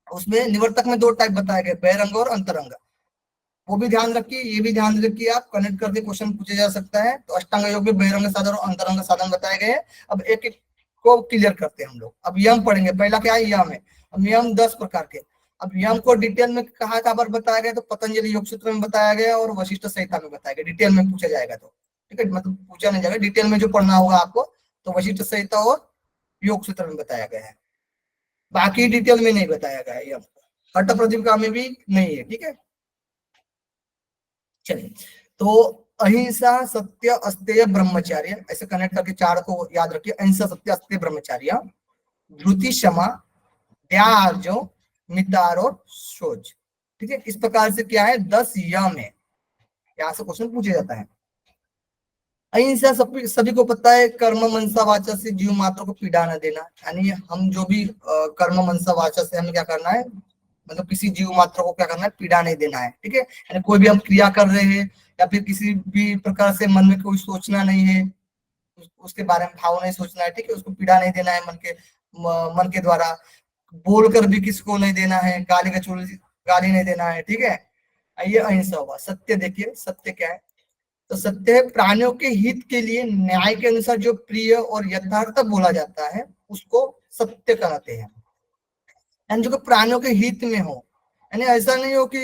Speaker 1: उसमें निवर्तक में 2 टाइप बताए गए, बहिरंग और अंतरंग, वो भी ध्यान रखिए, ये भी ध्यान रखिए, आप कनेक्ट करके क्वेश्चन पूछे जा सकता है। तो अष्टांग योग में बहिरंग साधन और अंतरंग साधन बताए गए हैं। अब एक एक को क्लियर करते हैं हम लोग। अब यम पढ़ेंगे, पहला क्या है, यम है। अब यम 10 प्रकार के। अब यम को डिटेल में कहाँ कहाँ पर बताया गया, तो पतंजलि योग सूत्र में बताया गया और वशिष्ठ संहिता में बताया गया। डिटेल में पूछा जाएगा तो, ठीक है, मतलब पूछा नहीं जाएगा, डिटेल में जो पढ़ना होगा आपको, तो वशिष्ठ संहिता और योग सूत्र में बताया गया है, बाकी डिटेल में नहीं बताया गया है। यम हठ प्रतिपदा में भी नहीं है, ठीक है। चलिए, तो अहिंसा, सत्य, अस्तेय, ब्रह्मचर्य, ऐसे कनेक्ट करके 4 को याद रखिए। अहिंसा, सत्य, अस्तेय, ब्रह्मचर्य, धृति, क्षमा, त्याज्य, मितार और शोच, ठीक है। इस प्रकार से क्या है, 10 यम है, यहाँ से क्वेश्चन पूछा जाता है। अहिंसा सभी को पता है, कर्म मनसा वाचा से जीव मात्र को पीड़ा न देना, यानी हम जो भी कर्म मनसा वाचा से हमें क्या करना है, मतलब किसी जीव मात्र को क्या करना है, पीड़ा नहीं देना है, ठीक है। यानी कोई भी हम क्रिया कर रहे हैं या फिर किसी भी प्रकार से मन में कोई सोचना नहीं है, उसके बारे में भाव नहीं सोचना है, ठीक है। उसको पीड़ा नहीं देना है मन के द्वारा, बोलकर भी किसको नहीं देना है, गाली नहीं देना है, ठीक है। ये अहिंसा हुआ। सत्य देखिए, सत्य क्या है, तो सत्य है प्राणियों के हित के लिए न्याय के अनुसार जो प्रिय और यथार्थ बोला जाता है उसको सत्य कहते हैं, यानी जो प्राणियों के हित में हो। यानी ऐसा नहीं हो कि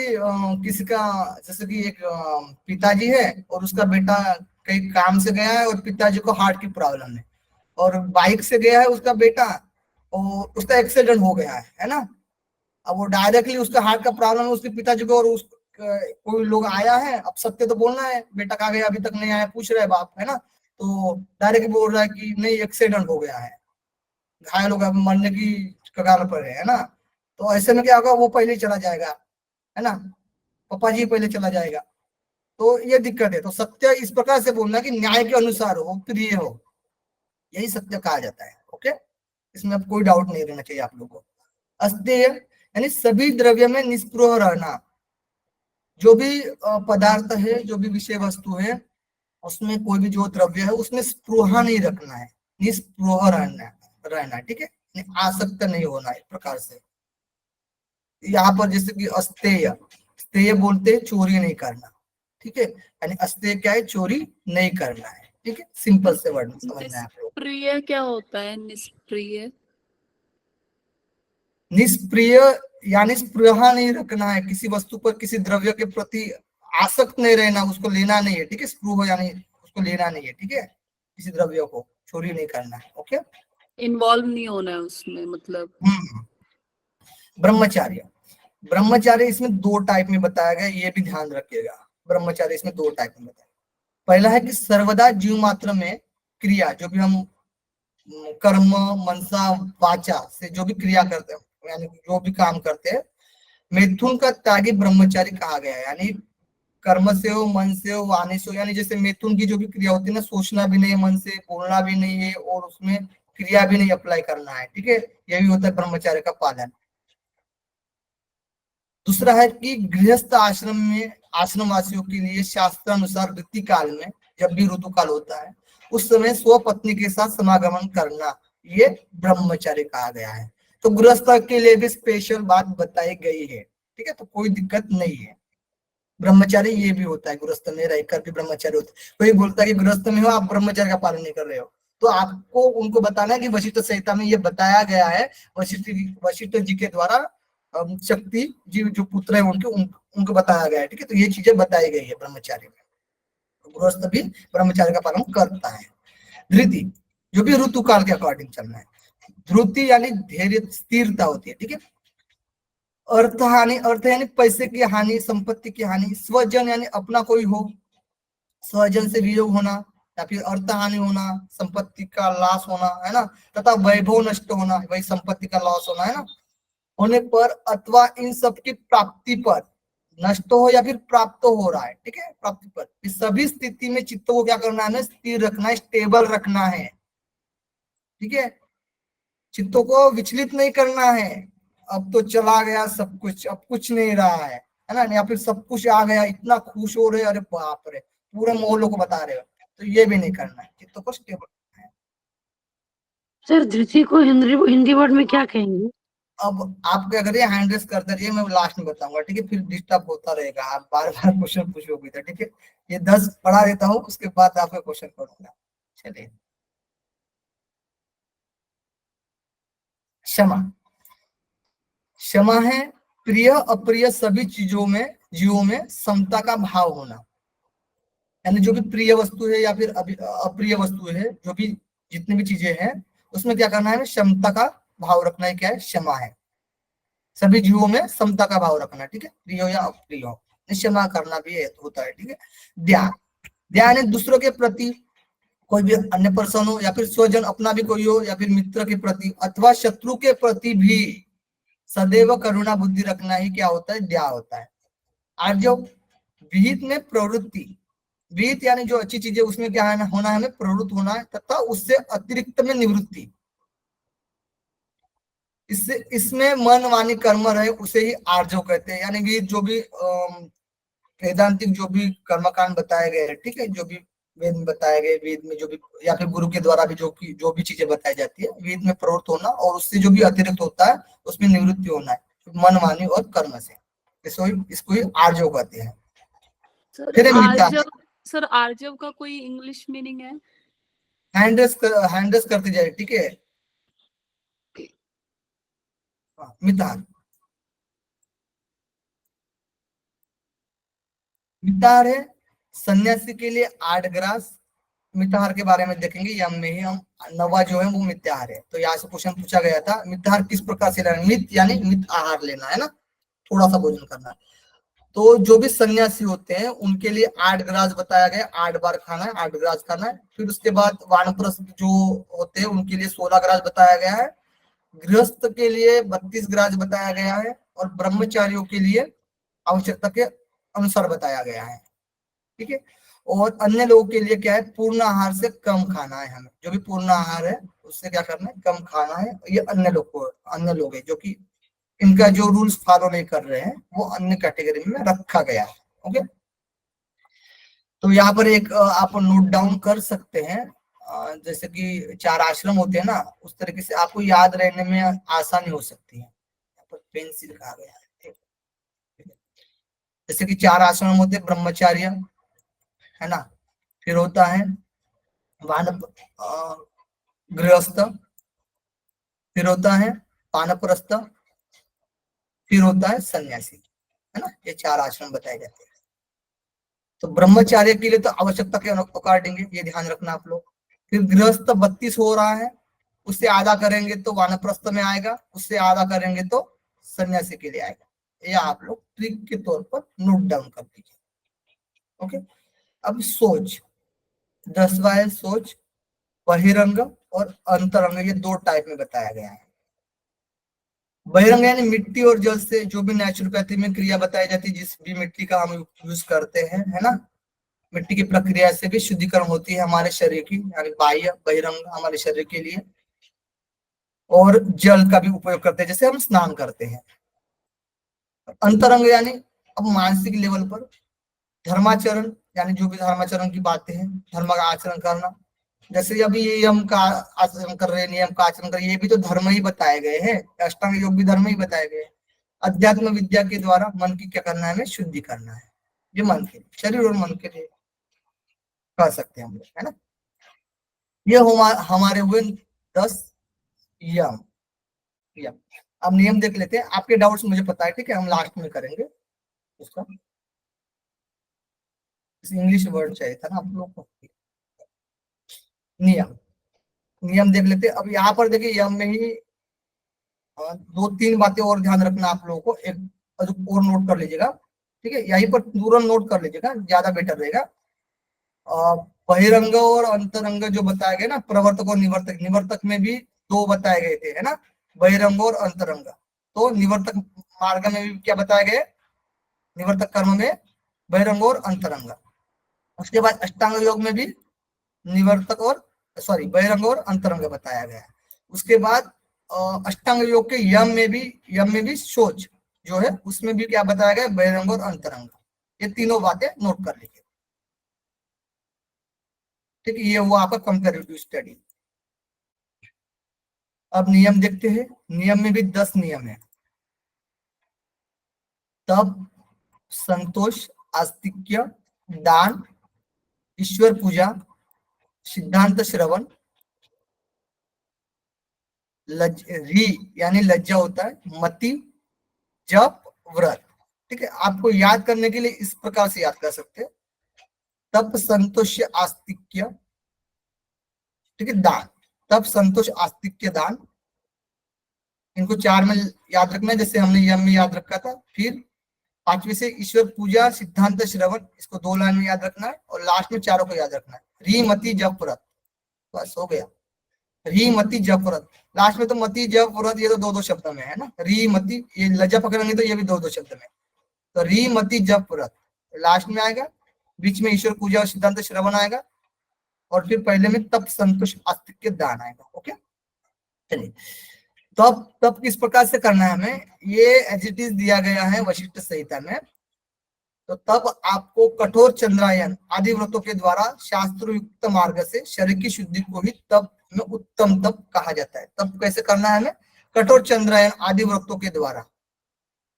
Speaker 1: किसी का, जैसे कि एक पिताजी है और उसका बेटा कहीं काम से गया है और पिताजी को हार्ट की प्रॉब्लम है, और बाइक से गया है उसका बेटा और उसका एक्सीडेंट हो गया है ना। अब वो डायरेक्टली उसका हार्ट का प्रॉब्लम है उसके पिताजी को, और कोई लोग आया है, अब सत्य तो बोलना है, बेटा कहाँ गया अभी तक नहीं आया, पूछ रहे बाप, है ना। तो डायरेक्ट बोल रहा है कि नहीं एक्सीडेंट हो गया है, घायल हो गया, मरने की कगार पर है ना। तो ऐसे में क्या होगा, वो पहले चला जाएगा, है ना, पापा जी पहले चला जाएगा, तो ये दिक्कत है। तो सत्य इस प्रकार से बोलना कि न्याय के अनुसार हो, प्रिय हो, यही सत्य कहा जाता है, ओके। इसमें अब कोई डाउट नहीं रहना चाहिए आप लोगों को। अस्तेय यानी सभी द्रव्य में निस्पृह रहना, जो भी पदार्थ है, जो भी विषय वस्तु है, उसमें कोई भी जो द्रव्य है उसमें स्पृहा नहीं रखना है, निस्पृह रहना, ठीक है, आसक्त नहीं होना, एक प्रकार से। यहाँ पर जैसे कि अस्तेय, अस्तेय बोलते हैं चोरी नहीं करना, ठीक है, यानी अस्तेय क्या है, चोरी नहीं करना है, ठीक है। सिंपल से वर्ड समझना है आप लोग।
Speaker 7: निष्प्रिय क्या होता है? निष्प्रिय,
Speaker 1: निष्प्रिय यानी स्पृहा नहीं रखना है, किसी वस्तु पर, किसी द्रव्य के प्रति आसक्त नहीं रहना, उसको लेना नहीं है, ठीक है। स्पृह यानी उसको लेना नहीं है, ठीक है, किसी द्रव्य को चोरी नहीं करना है, ओके।
Speaker 7: इन्वॉल्व नहीं होना है उसमें, मतलब।
Speaker 1: ब्रह्मचार्य, ब्रह्मचार्य इसमें 2 टाइप में बताया गया, ये भी ध्यान रखिएगा। ब्रह्मचार्य इसमें 2 टाइप में बताया। पहला है कि सर्वदा जीव मात्र में क्रिया, जो भी हम कर्म मनसा वाचा से जो भी क्रिया करते हैं यानी जो भी काम करते हैं, मिथुन का त्यागी ब्रह्मचारी कहा गया है। यानी कर्म से हो, मन से हो, वाणी से हो, यानी जैसे मिथुन की जो भी क्रिया होती है ना, सोचना भी नहीं है मन से, बोलना भी नहीं है और उसमें क्रिया भी नहीं अप्लाई करना है, ठीक है, यही होता है ब्रह्मचार्य का पालन। दूसरा है कि गृहस्थ आश्रम में आश्रम वासियों के लिए शास्त्रानुसार ऋतु काल में, जब भी ऋतु काल होता है उस समय स्वपत्नी के साथ समागमन करना, ये ब्रह्मचर्य कहा गया है। तो गृहस्थ के लिए भी स्पेशल बात बताई गई है, ठीक है, तो कोई दिक्कत नहीं है। ब्रह्मचारी ये भी होता है, गृहस्थ में रहकर भी ब्रह्मचारी होता है। कोई बोलता है कि गृहस्थ में हो आप ब्रह्मचर्य का पालन नहीं कर रहे हो, तो आपको उनको बताना है कि वशिष्ठ संहिता में ये बताया गया है, वशिष्ठ जी के द्वारा शक्ति जी जो पुत्र है उनको बताया गया है, ठीक है, तो ये चीजें बताई गई है ब्रह्मचारी में। गृहस्थ भी ब्रह्मचार्य का पालन करता है। धृति जो भी ऋतु काल के अकॉर्डिंग चलना है। धृति यानी धैर्य स्थिरता होती है, ठीक है। अर्थ हानि, अर्थ यानी पैसे की हानि, संपत्ति की हानि। स्वजन यानी अपना कोई हो, स्वजन से वियोग होना या फिर अर्थ हानि होना, संपत्ति का लॉस होना, है ना, तथा वैभव नष्ट होना, वही संपत्ति का लॉस होना, है ना, होने पर अथवा इन सब की प्राप्ति पर, नष्ट हो या फिर प्राप्त हो रहा है, ठीक है, प्राप्ति पर, इस सभी स्थिति में चित्त को क्या करना है, स्थिर रखना है, स्टेबल रखना है, ठीक है, चित्तों को विचलित नहीं करना है। अब तो चला गया सब कुछ, अब कुछ नहीं रहा है ना, या फिर सब कुछ आ गया, इतना खुश हो रहे, अरे बाप रे, पूरे मोहल्लों को बता रहे हो, तो ये भी नहीं करना है, चित्तों को स्टेबल रखना है।
Speaker 3: सर धृति को हिंदी वर्ड में क्या कहेंगे?
Speaker 1: अब आप क्या करिए, हैंड रेस करते रहिए, मैं लास्ट में बताऊंगा, ठीक है, फिर डिस्टर्ब होता रहेगा, आप बार बार क्वेश्चन पूछोगे तो, ठीक है, ये 10 पढ़ा देता हूँ, उसके बाद आपका क्वेश्चन करूंगा। चलिए, क्षमा, क्षमा है प्रिय अप्रिय सभी चीजों में, जीवों में समता का भाव होना। यानी जो भी प्रिय वस्तु है या फिर अप्रिय वस्तु है, जो भी जितनी भी चीजें हैं उसमें क्या करना है, समता का भाव रखना है, क्या है, क्षमा है। सभी जीवों में समता का भाव रखना, ठीक है, प्रिय हो या अप्रिय हो, क्षमा करना भी होता है, ठीक है। ध्यान, ध्यान है दूसरों के प्रति, कोई भी अन्य पर्सन हो या फिर स्वजन अपना भी कोई हो या फिर मित्र के प्रति अथवा शत्रु के प्रति भी सदैव करुणा बुद्धि रखना ही क्या होता है, दया होता है। आज जो विहित में प्रवृत्ति, विहित यानी जो अच्छी चीजें उसमें क्या है, होना है, हमें प्रवृत्त होना है, तथा उससे अतिरिक्त में निवृत्ति, इससे इसमें मन वाणी कर्म रहे उसे ही आर्जव कहते हैं। यानी कि जो भी वेदांतिक जो भी कर्मकांड बताए गए हैं, ठीक है, जो भी वेद में बताए गए, वेद में जो भी या फिर गुरु के द्वारा भी जो भी चीजें बताई जाती है, वेद में प्रवृत्त होना और उससे जो भी अतिरिक्त होता है उसमें निवृत्ति होना है, मन वाणी और कर्म से, इसको ही आर्जव कहते हैं। फिर
Speaker 7: सर आर्जव का कोई इंग्लिश मीनिंग है?
Speaker 1: हैंडरेस करते जाए, ठीक है। मितार, मितार है सन्यासी के लिए 8 ग्रास। मितार के बारे में देखेंगे, यम में ही हम नवा जो है वो मित्याहार है। तो यहाँ से क्वेश्चन पूछा गया था, मित्याहार किस प्रकार से लेना, मित यानी मित आहार लेना है ना, थोड़ा सा भोजन करना है। तो जो भी सन्यासी होते हैं उनके लिए 8 ग्रास बताया गया, 8 बार खाना है, 8 ग्रास खाना है। फिर उसके बाद वानप्रस्थ जो होते हैं उनके लिए 16 ग्रास बताया गया है। गृहस्थ के लिए 32 ग्रास बताया गया है और ब्रह्मचारियों के लिए आवश्यकता के अनुसार बताया गया है, ठीक है। और अन्य लोगों के लिए क्या है, पूर्ण आहार से कम खाना है, हमें जो भी पूर्ण आहार है उससे क्या करना है, कम खाना है। ये अन्य लोग है जो कि इनका जो रूल्स फॉलो नहीं कर रहे हैं वो अन्य कैटेगरी में रखा गया है, ओके। तो यहाँ पर एक आप नोट डाउन कर सकते हैं, जैसे कि 4 आश्रम होते हैं ना, उस तरीके से आपको याद रहने में आसानी हो सकती है। यहाँ पर पेंसिल कहा गया है, जैसे कि 4 आश्रम होते हैं, ब्रह्मचार्य है ना, फिर होता है गृहस्थ, फिर होता है वानप्रस्थ, फिर होता है सन्यासी, है ना, ये 4 आश्रम बताए जाते हैं। तो ब्रह्मचार्य के लिए तो आवश्यकता के अकॉर्डिंग ये ध्यान रखना आप लोग। फिर गृहस्थ 32 हो रहा है, उससे आधा करेंगे तो वानप्रस्थ में आएगा, उससे आधा करेंगे तो सन्यासी के लिए आएगा। ये आप लोग ट्रिक के तौर पर नोट डाउन कर लीजिए, ओके। अब सोच, 10वां है सोच। बहिरंग और अंतरंग, ये दो टाइप में बताया गया है। बहिरंग यानी मिट्टी और जल से जो भी नेचुरोपैथी में क्रिया बताई जाती है, जिस भी मिट्टी का हम यूज करते हैं, है ना, मिट्टी की प्रक्रिया से भी शुद्धिकरण होती है हमारे शरीर की, यानी बाह्य बहिरंग हमारे शरीर के लिए। और जल का भी उपयोग करते हैं, जैसे हम स्नान करते हैं। अंतरंग यानी अब मानसिक लेवल पर धर्माचरण, यानी जो भी धर्माचरण की बातें हैं, धर्म का आचरण करना, जैसे अभी ये यम का आचरण कर रहे हैं, नियम का आचरण कर रहे हैं, ये भी तो धर्म ही बताए गए हैं, अष्टांग योग भी धर्म ही बताए गए हैं। अध्यात्म विद्या के द्वारा मन की क्या करना है, हमें शुद्धि करना है, ये मन के लिए, शरीर और मन के लिए कर सकते हैं हम लोग, है ना। ये हमारे हुए 10 यम। अब नियम देख लेते हैं, आपके डाउट्स मुझे पता है, ठीक है, हम लास्ट में करेंगे उसका। इंग्लिश वर्ड चाहिए था ना आप लोग को। नियम, नियम देख लेते हैं। अब यहाँ पर देखिए यम में ही 2-3 बातें और ध्यान रखना आप लोगों को, एक और नोट कर लीजिएगा, ठीक है, यहीं पर तुरंत नोट कर लीजिएगा, ज्यादा बेटर रहेगा। बहिरंग और अंतरंग जो बताए गए ना, प्रवर्तक और निवर्तक, निवर्तक में भी 2 बताए गए थे, है ना, बहिरंग और अंतरंग। तो निवर्तक मार्ग में भी क्या बताए गए, निवर्तक कर्म में बहिरंग और अंतरंग। उसके बाद अष्टांग योग में भी निवर्तक और बहिरंग और अंतरंग बताया गया है। उसके बाद अष्टांग योग के यम में भी सोच जो है, उसमें भी क्या बताया गया, बहिरंग और अंतरंग। ये तीनों बातें नोट कर लीजिए, ठीक है, ये हुआ आपका कंपैरेटिव स्टडी। अब नियम देखते हैं, नियम में भी 10 नियम है। तप, संतोष, आस्तिक्य, दान, ईश्वर पूजा, सिद्धांत श्रवण, री यानी लज्जा होता है, मति, जप, व्रत, ठीक है। आपको याद करने के लिए इस प्रकार से याद कर सकते हैं, तप, संतोष, आस्तिक्य, ठीक है, दान, तप, संतोष, आस्तिक्य, दान, इनको 4 में याद रखना है, जैसे हमने यम में याद रखा था। फिर 5वीं से ईश्वर पूजा, सिद्धांत श्रवण, इसको 2 लाइन में याद रखना है, और लास्ट में चारों को याद रखना है, री, मति, जप, व्रत, बस हो गया। री, मति, जप, व्रत, लास्ट में तो मति, जप, व्रत, ये तो 2-2 शब्द में है ना, री, मति, ये लज्जा पकड़ेंगे तो ये भी 2-2 शब्द में, तो री, मति, जप, व्रत लास्ट में आएगा, बीच में ईश्वर पूजा और सिद्धांत श्रवण आएगा, और फिर पहले में तप, संतोष, आस्तिक्य, दान आएगा। ओके, चलिए, तब किस प्रकार से करना है हमें, ये एज इट इज दिया गया है वशिष्ठ संहिता में। तो तब आपको कठोर चंद्रायन आदि व्रतों के द्वारा शास्त्र युक्त मार्ग से शरीर की शुद्धि को ही तप में उत्तम तप कहा जाता है। तब कैसे करना है हमें, कठोर चंद्रायन आदि व्रतों के द्वारा।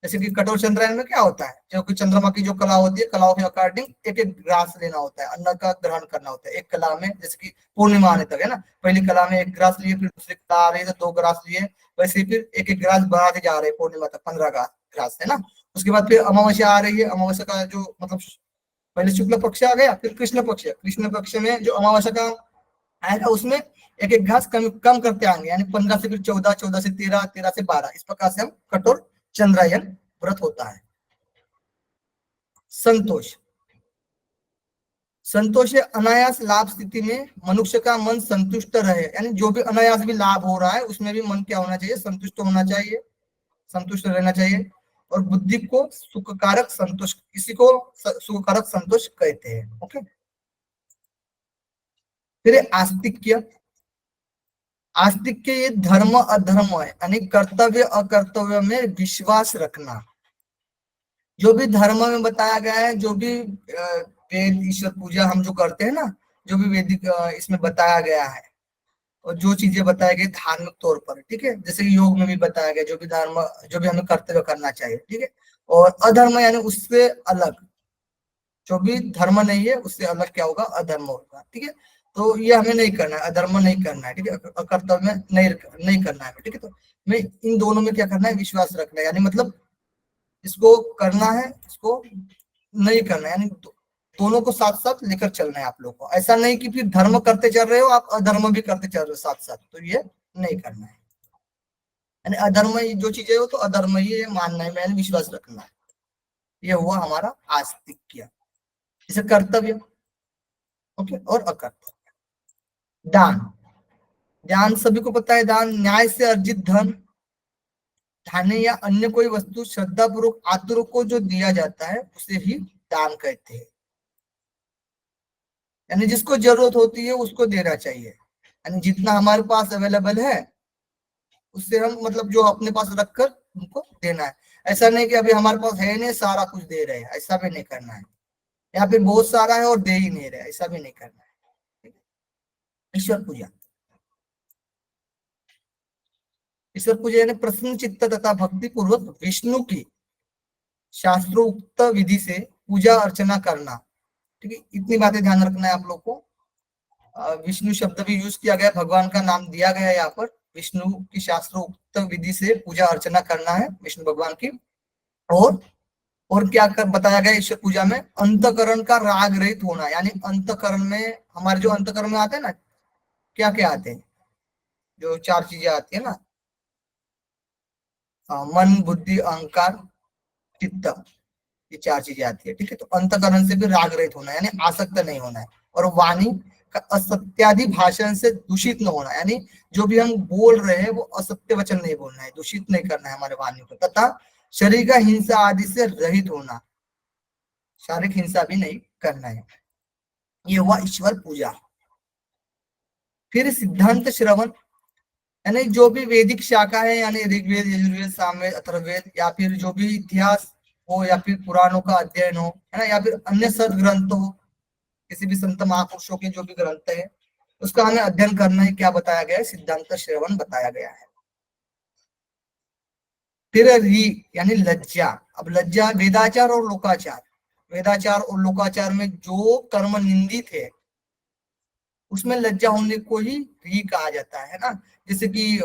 Speaker 1: जैसे कि कठोर चंद्रायन में क्या होता है, जो कि चंद्रमा की जो कला होती है, कलाओं के अकॉर्डिंग एक एक ग्रास लेना होता है, अन्न का ग्रहण करना होता है एक कला में। जैसे कि पूर्णिमा आने तक है ना, पहली कला में 1 ग्रास लिए, फिर दूसरी कला आ रही है तो 2 ग्रास लिए, वैसे फिर एक एक ग्रास बढ़ाते जा रहे हैं पूर्णिमा तक 15 ग्रास, है ना। उसके बाद फिर अमावस्या आ रही है, अमावस्या का जो मतलब पहले शुक्ल पक्ष आ गया, फिर कृष्ण पक्ष, कृष्ण पक्ष में जो अमावस्या का आएगा उसमें एक एक घास कम करते आएंगे, यानी 15 से फिर 14, 14 से 13, 13 से 12, इस प्रकार से हम कठोर चंद्रायन व्रत होता है। संतोष, संतोष अनायास लाभ स्थिति में मनुष्य का मन संतुष्ट रहे, यानी जो भी अनायास भी लाभ हो रहा है उसमें भी मन क्या होना चाहिए, संतुष्ट होना चाहिए, संतुष्ट रहना चाहिए। और बुद्धि को सुखकारक संतोष, इसी को सुखकारक संतोष कहते हैं। ओके, फिर आस्तिक्य, आस्तिक्य ये धर्म अधर्म है, यानी कर्तव्य अकर्तव्य में विश्वास रखना। जो भी धर्म में बताया गया है, जो भी वेद, ईश्वर पूजा हम जो करते हैं ना, जो भी वैदिक इसमें बताया गया है, और जो चीजें बताई गई धार्मिक तौर पर, ठीक है, जैसे कि योग में भी बताया गया जो भी धर्म, जो भी हमें कर्तव्य करना चाहिए, ठीक है। और अधर्म यानी उससे अलग, जो भी धर्म नहीं है उससे अलग क्या होगा, अधर्म होगा, ठीक है। तो ये हमें नहीं करना है, अधर्म नहीं करना है, ठीक है, कर्तव्य में नहीं करना है, ठीक है। तो हमें इन दोनों में क्या करना है, विश्वास रखना है, यानी मतलब इसको करना है, इसको नहीं करना है, यानी दोनों को साथ साथ लेकर चलना है आप लोग को। ऐसा नहीं कि फिर धर्म करते चल रहे हो आप अधर्म भी करते चल रहे हो साथ साथ, तो ये नहीं करना है। यानी अधर्म जो चीजें हो तो अधर्म ही मानना है, यानी विश्वास रखना है। ये हुआ हमारा आस्तिक्य। जैसे कर्तव्य, ओके, और अकर्तव्य। दान, दान सभी को पता है, दान न्याय से अर्जित धन, धान्य या अन्य कोई वस्तु श्रद्धा पूर्वक आतुर को जो दिया जाता है उसे ही दान कहते हैं। यानी जिसको जरूरत होती है उसको देना चाहिए, यानी जितना हमारे पास अवेलेबल है उससे हम मतलब जो अपने पास रखकर उनको देना है। ऐसा नहीं कि अभी हमारे पास है नहीं सारा कुछ दे रहे हैं, ऐसा भी नहीं करना है। यहाँ पे बहुत सारा है और दे ही नहीं रहे, ऐसा भी नहीं करना है। ईश्वर पूजा, ईश्वर पूजा यानी प्रसन्न चित्त तथा भक्ति पूर्वक विष्णु की शास्त्रोक्त विधि से पूजा अर्चना करना। ठीक है, इतनी बातें ध्यान रखना है आप लोग को। विष्णु शब्द भी यूज किया गया, भगवान का नाम दिया गया है यहाँ पर। विष्णु की शास्त्रोक्त विधि से पूजा अर्चना करना है विष्णु भगवान की। और क्या कर बताया गया ईश्वर पूजा में? अंतकरण का राग रहित होना, यानी अंतकरण में हमारे जो अंतकरण में आते हैं ना, क्या क्या आते हैं, जो 4 चीजें आती है ना, मन बुद्धि अहंकार चित्त, ये 4 चीजें आती है। ठीक है, तो अंतकरण से भी राग रहित होना यानी आसक्त नहीं होना है। और वाणी का असत्यादि भाषण से दूषित न होना, यानी जो भी हम बोल रहे हैं वो असत्य वचन नहीं बोलना है, दूषित नहीं करना है हमारे वाणी को। तथा शरीर का हिंसा आदि से रहित होना, शारीरिक हिंसा भी नहीं करना है। ये हुआ ईश्वर पूजा। फिर सिद्धांत श्रवण, यानी जो भी वैदिक शाखा है, यानी ऋग्वेद यजुर्वेद सामवेद अथर्ववेद, या फिर जो भी इतिहास हो या फिर पुराणों का अध्ययन हो, है ना, या फिर अन्य सदग्रंथ हो, किसी भी संत महापुरुषों के जो भी ग्रंथ है उसका हमें अध्ययन करना है। क्या बताया गया है? सिद्धांत श्रवण बताया गया है। फिर री यानी लज्जा। अब लज्जा वेदाचार और लोकाचार, वेदाचार और लोकाचार में जो कर्म निंदित है उसमें लज्जा होने को ही री कहा जाता है ना। जैसे कि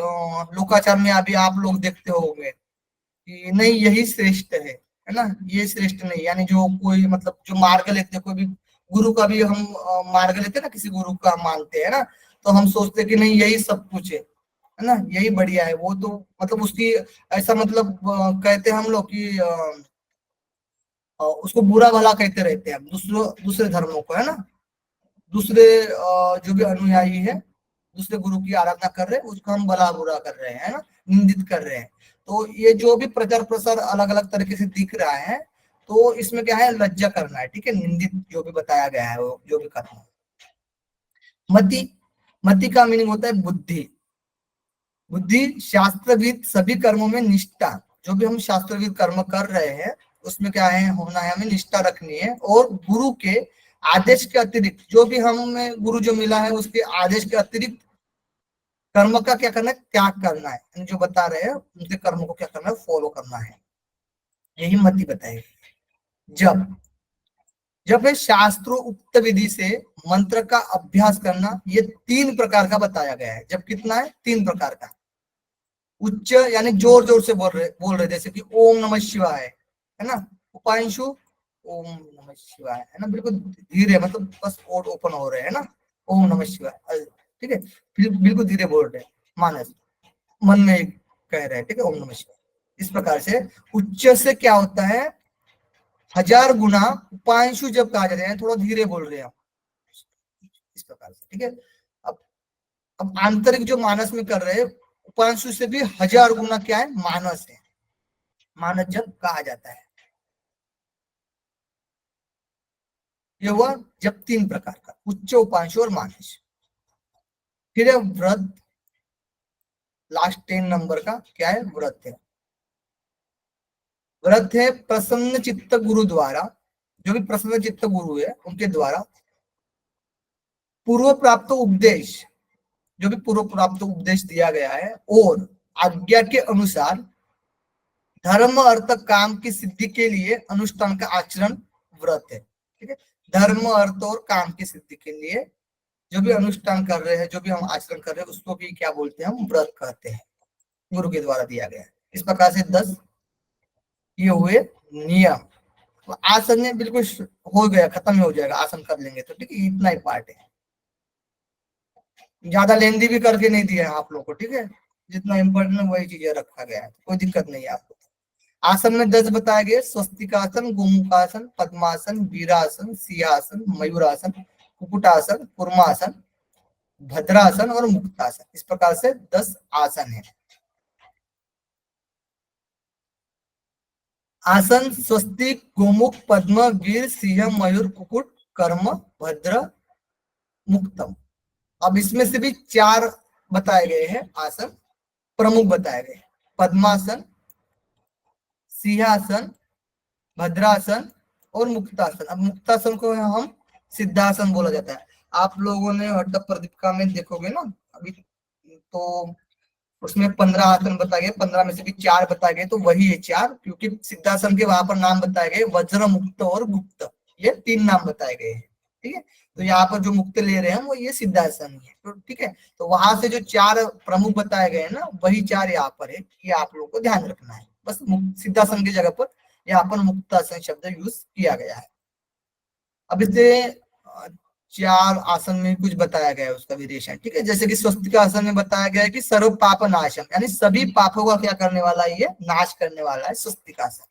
Speaker 1: लोकाचार में अभी आप लोग देखते होंगे कि नहीं यही श्रेष्ठ है ना, ये श्रेष्ठ नहीं, यानी जो कोई मतलब जो मार्ग लेते हैं, कोई भी गुरु का भी हम मार्ग लेते हैं ना, किसी गुरु का मानते हैं ना, तो हम सोचते हैं कि नहीं यही सब कुछ है ना, यही बढ़िया है। वो तो मतलब उसकी ऐसा मतलब कहते हैं हम लोग कि उसको बुरा भला कहते रहते हैं हम दूसरे धर्मों को, है ना। दूसरे जो भी अनुयायी है दूसरे गुरु की आराधना कर रहे हैं उसको हम भला बुरा कर रहे हैं, है ना, निंदित कर रहे हैं। तो ये जो भी प्रचार प्रसार अलग अलग तरीके से दिख रहा है, तो इसमें क्या है? लज्जा करना है। ठीक है, निंदित जो भी बताया गया है वो जो भी करना है। मति, मति का मीनिंग होता है बुद्धि। बुद्धि शास्त्रविद सभी कर्मों में निष्ठा, जो भी हम शास्त्रविद कर्म कर रहे हैं उसमें क्या है होना है, हमें निष्ठा रखनी है। और गुरु के आदेश के अतिरिक्त, जो भी हमें गुरु जो मिला है उसके आदेश के अतिरिक्त कर्म का क्या करना है? त्याग करना है। जो बता रहे हैं उनके कर्म को क्या करना है? फॉलो करना है। यही मति बताएगी। जब है शास्त्रों उक्त विधि से मंत्र का अभ्यास करना, ये 3 प्रकार का बताया गया है। जब कितना है? 3 प्रकार का। उच्च यानी जोर जोर से बोल रहे जैसे कि ओम नमः शिवाय, है ना। उपांशु ओम नमः शिवाय, है ना, बिल्कुल धीरे, मतलब बस ओट ओपन हो रहे हैं ना, ओम नमः शिवाय। ठीक है, बिल्कुल धीरे बोल रहे हैं, मानस मन में कह रहे हैं। ठीक है, ओम नमः शिवाय। इस प्रकार से उच्च से क्या होता है? 1000 गुना। उपांशु जब कहा जाता है थोड़ा धीरे बोल रहे हैं इस प्रकार से। ठीक है, अब आंतरिक जो मानस में कर रहे हैं, उपांशु से भी 1000 गुना क्या है? मानस है। मानस जब कहा जाता है, ये हुआ जब 3 प्रकार का, उच्च, उपांशु और मानस। फिर है व्रत, लास्ट 10 नंबर का क्या है? व्रत है। व्रत है प्रसन्न चित्त गुरु द्वारा, जो भी प्रसन्न चित्त गुरु है उनके द्वारा पूर्व प्राप्त उपदेश, जो भी पूर्व प्राप्त उपदेश दिया गया है और आज्ञा के अनुसार धर्म अर्थ काम की सिद्धि के लिए अनुष्ठान का आचरण व्रत है। ठीक है, धर्म अर्थ और काम की सिद्धि के लिए जो भी अनुष्ठान कर रहे हैं, जो भी हम आचरण कर रहे हैं उसको भी क्या बोलते हैं? हम व्रत कहते हैं, गुरु के द्वारा दिया गया है। इस प्रकार से 10 ये हुए नियम। तो आसन में बिल्कुल हो गया, खत्म हो जाएगा, आसन कर लेंगे तो। ठीक है, इतना ही पार्ट है, ज्यादा लेंदी भी करके नहीं दिया है आप लोग को। ठीक है, जितना इम्पोर्टेंट है वही चीजें रखा गया है, कोई दिक्कत नहीं है आपको। आसन में 10 बताए गए: स्वस्तिकासन, गोमुखासन, पद्मासन, वीरासन, सिंहासन, मयूरासन, कुकुटासन, कूर्मासन, भद्रासन और मुक्तासन। इस प्रकार से 10 आसन है। आसन स्वस्तिक, गोमुख, पद्म, वीर, सिंह, मयूर, कुकुट, कर्म, भद्र, मुक्तम। अब इसमें से भी 4 बताए गए हैं आसन, प्रमुख बताए गए। पद्मासन, सिंहासन, भद्रासन और मुक्तासन। अब मुक्तासन को हम सिद्धासन बोला जाता है। आप लोगों ने हट्टप्रदीपिका में देखोगे ना अभी, तो उसमें 15 आसन बताए गए, 15 में से भी 4 बताए गए, तो वही है 4, क्योंकि सिद्धासन के वहां पर नाम बताए गए वज्र, मुक्त और गुप्त, ये 3 नाम बताए गए हैं। ठीक है, तो यहाँ पर जो मुक्त ले रहे हैं वो ये सिद्धासन ही है। तो ठीक है, तो वहां से जो 4 प्रमुख बताए गए हैं ना, वही 4 यहाँ पर है, ये आप लोगों को ध्यान रखना है। बस सिद्धासन की जगह पर यहाँ पर मुक्तासन शब्द यूज किया गया है। अब इसे 4 आसन में कुछ बताया गया है उसका वेरिएशन। ठीक है, जैसे कि स्वस्तिक आसन में बताया गया है कि सर्व पाप नाशम, यानी सभी पापों का क्या करने वाला है, ये नाश करने वाला है स्वस्तिक आसन।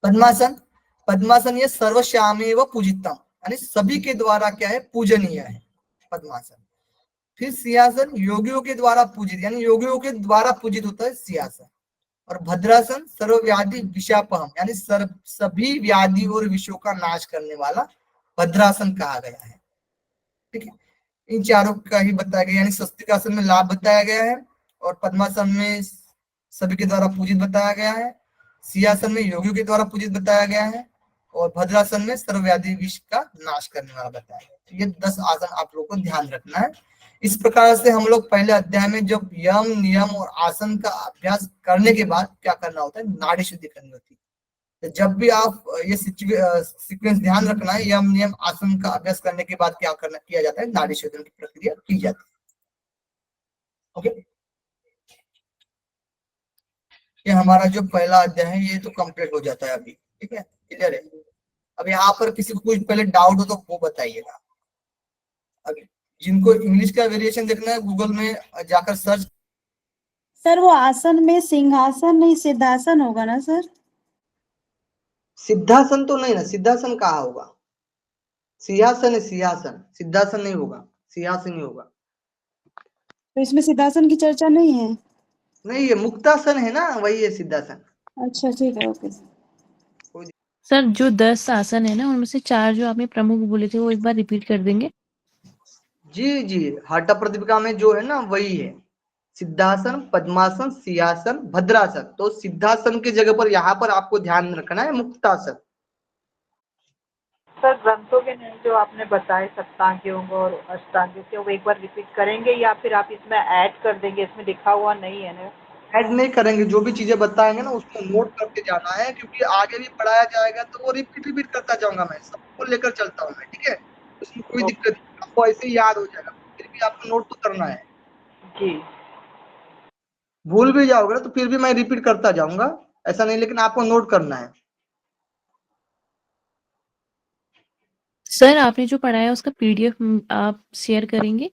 Speaker 1: पद्मासन, पद्मासन ये सर्वश्यामे व पूजितम, यानी सभी के द्वारा क्या है, पूजनीय है पद्मासन। फिर सिंहासन योगियों के द्वारा पूजित, यानी योगियों के द्वारा पूजित होता है सिंहासन। और भद्रासन सर्वव्याधि विषापहम, यानी सभी व्याधि और विषयों का नाश करने वाला भद्रासन कहा गया है। ठीक है, इन 4 का ही बताया गया, यानी स्वस्तिकासन में लाभ बताया गया है, और पद्मासन में सभी के द्वारा पूजित बताया गया है, सिंहासन में योगियों के द्वारा पूजित बताया गया है, और भद्रासन में सर्वव्याधि विष का नाश करने वाला बताया गया। तो ये 10 आसन आप लोगों को ध्यान रखना है। इस प्रकार से हम लोग पहले अध्याय में जब यम, नियम और आसन का अभ्यास करने के बाद क्या करना होता है, नाड़ी शुद्धि करनी होती है। तो जब भी आप ये सीक्वेंस ध्यान रखना है, यम, नियम, आसन का अभ्यास करने के बाद क्या करना किया जाता है, नाड़ी शोधन की प्रक्रिया की जाती है। ओके, ये हमारा जो पहला अध्याय है ये तो कंप्लीट हो जाता है अभी। ठीक है, क्लियर है। अब यहाँ पर किसी को कुछ पहले डाउट हो तो वो बताइएगा। अभी जिनको इंग्लिश का वेरिएशन देखना है, गूगल में जाकर सर्च।
Speaker 6: सर वो आसन में सिंहासन नहीं सिद्धासन होगा ना सर?
Speaker 1: सिद्धासन तो नहीं ना, सिद्धासन कहाँ होगा, सिंहासन है, सिंहासन, सिद्धासन नहीं होगा, सिंहासन ही होगा।
Speaker 6: तो इसमें सिद्धासन की चर्चा नहीं है?
Speaker 1: नहीं, ये मुक्तासन है ना, वही है सिद्धासन।
Speaker 6: अच्छा ठीक है, ओके।
Speaker 8: सर जो 10 आसन है ना, उनमें से 4 जो आपने प्रमुख बोले थे वो एक बार रिपीट कर देंगे?
Speaker 1: जी जी, हट्टप्रदीपिका में जो है ना वही है, सिद्धासन, पद्मासन, सिंहासन, भद्रासन। तो सिद्धासन की जगह पर यहाँ पर आपको ध्यान रखना है मुक्तासन।
Speaker 9: सर ग्रंथों के नाम जो आपने बताए सप्तांग योग और अष्टांग योग के, वो एक बार रिपीट करेंगे या फिर आप इसमें ऐड कर देंगे? इसमें लिखा हुआ नहीं है ना?
Speaker 1: ऐड नहीं करेंगे, जो भी चीजें बताएंगे ना उसको नोट करके जाना है, क्योंकि आगे भी पढ़ाया जाएगा तो वो रिपीट करता जाऊंगा, मैं सबको लेकर चलता हूँ मैं। ठीक है, उसमें कोई दिक्कत नहीं, आपको ऐसे ही याद हो जाएगा, फिर भी आपको नोट तो करना है।
Speaker 9: जी,
Speaker 1: भूल भी जाओगे ना तो फिर भी मैं रिपीट करता जाऊंगा, ऐसा नहीं, लेकिन आपको नोट करना है।
Speaker 8: सर आपने जो पढ़ाया उसका PDF आप शेयर करेंगे?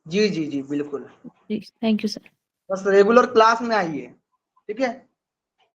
Speaker 1: जी जी जी बिल्कुल,
Speaker 8: थैंक यू सर।
Speaker 1: बस रेगुलर क्लास में आइए। ठीक है।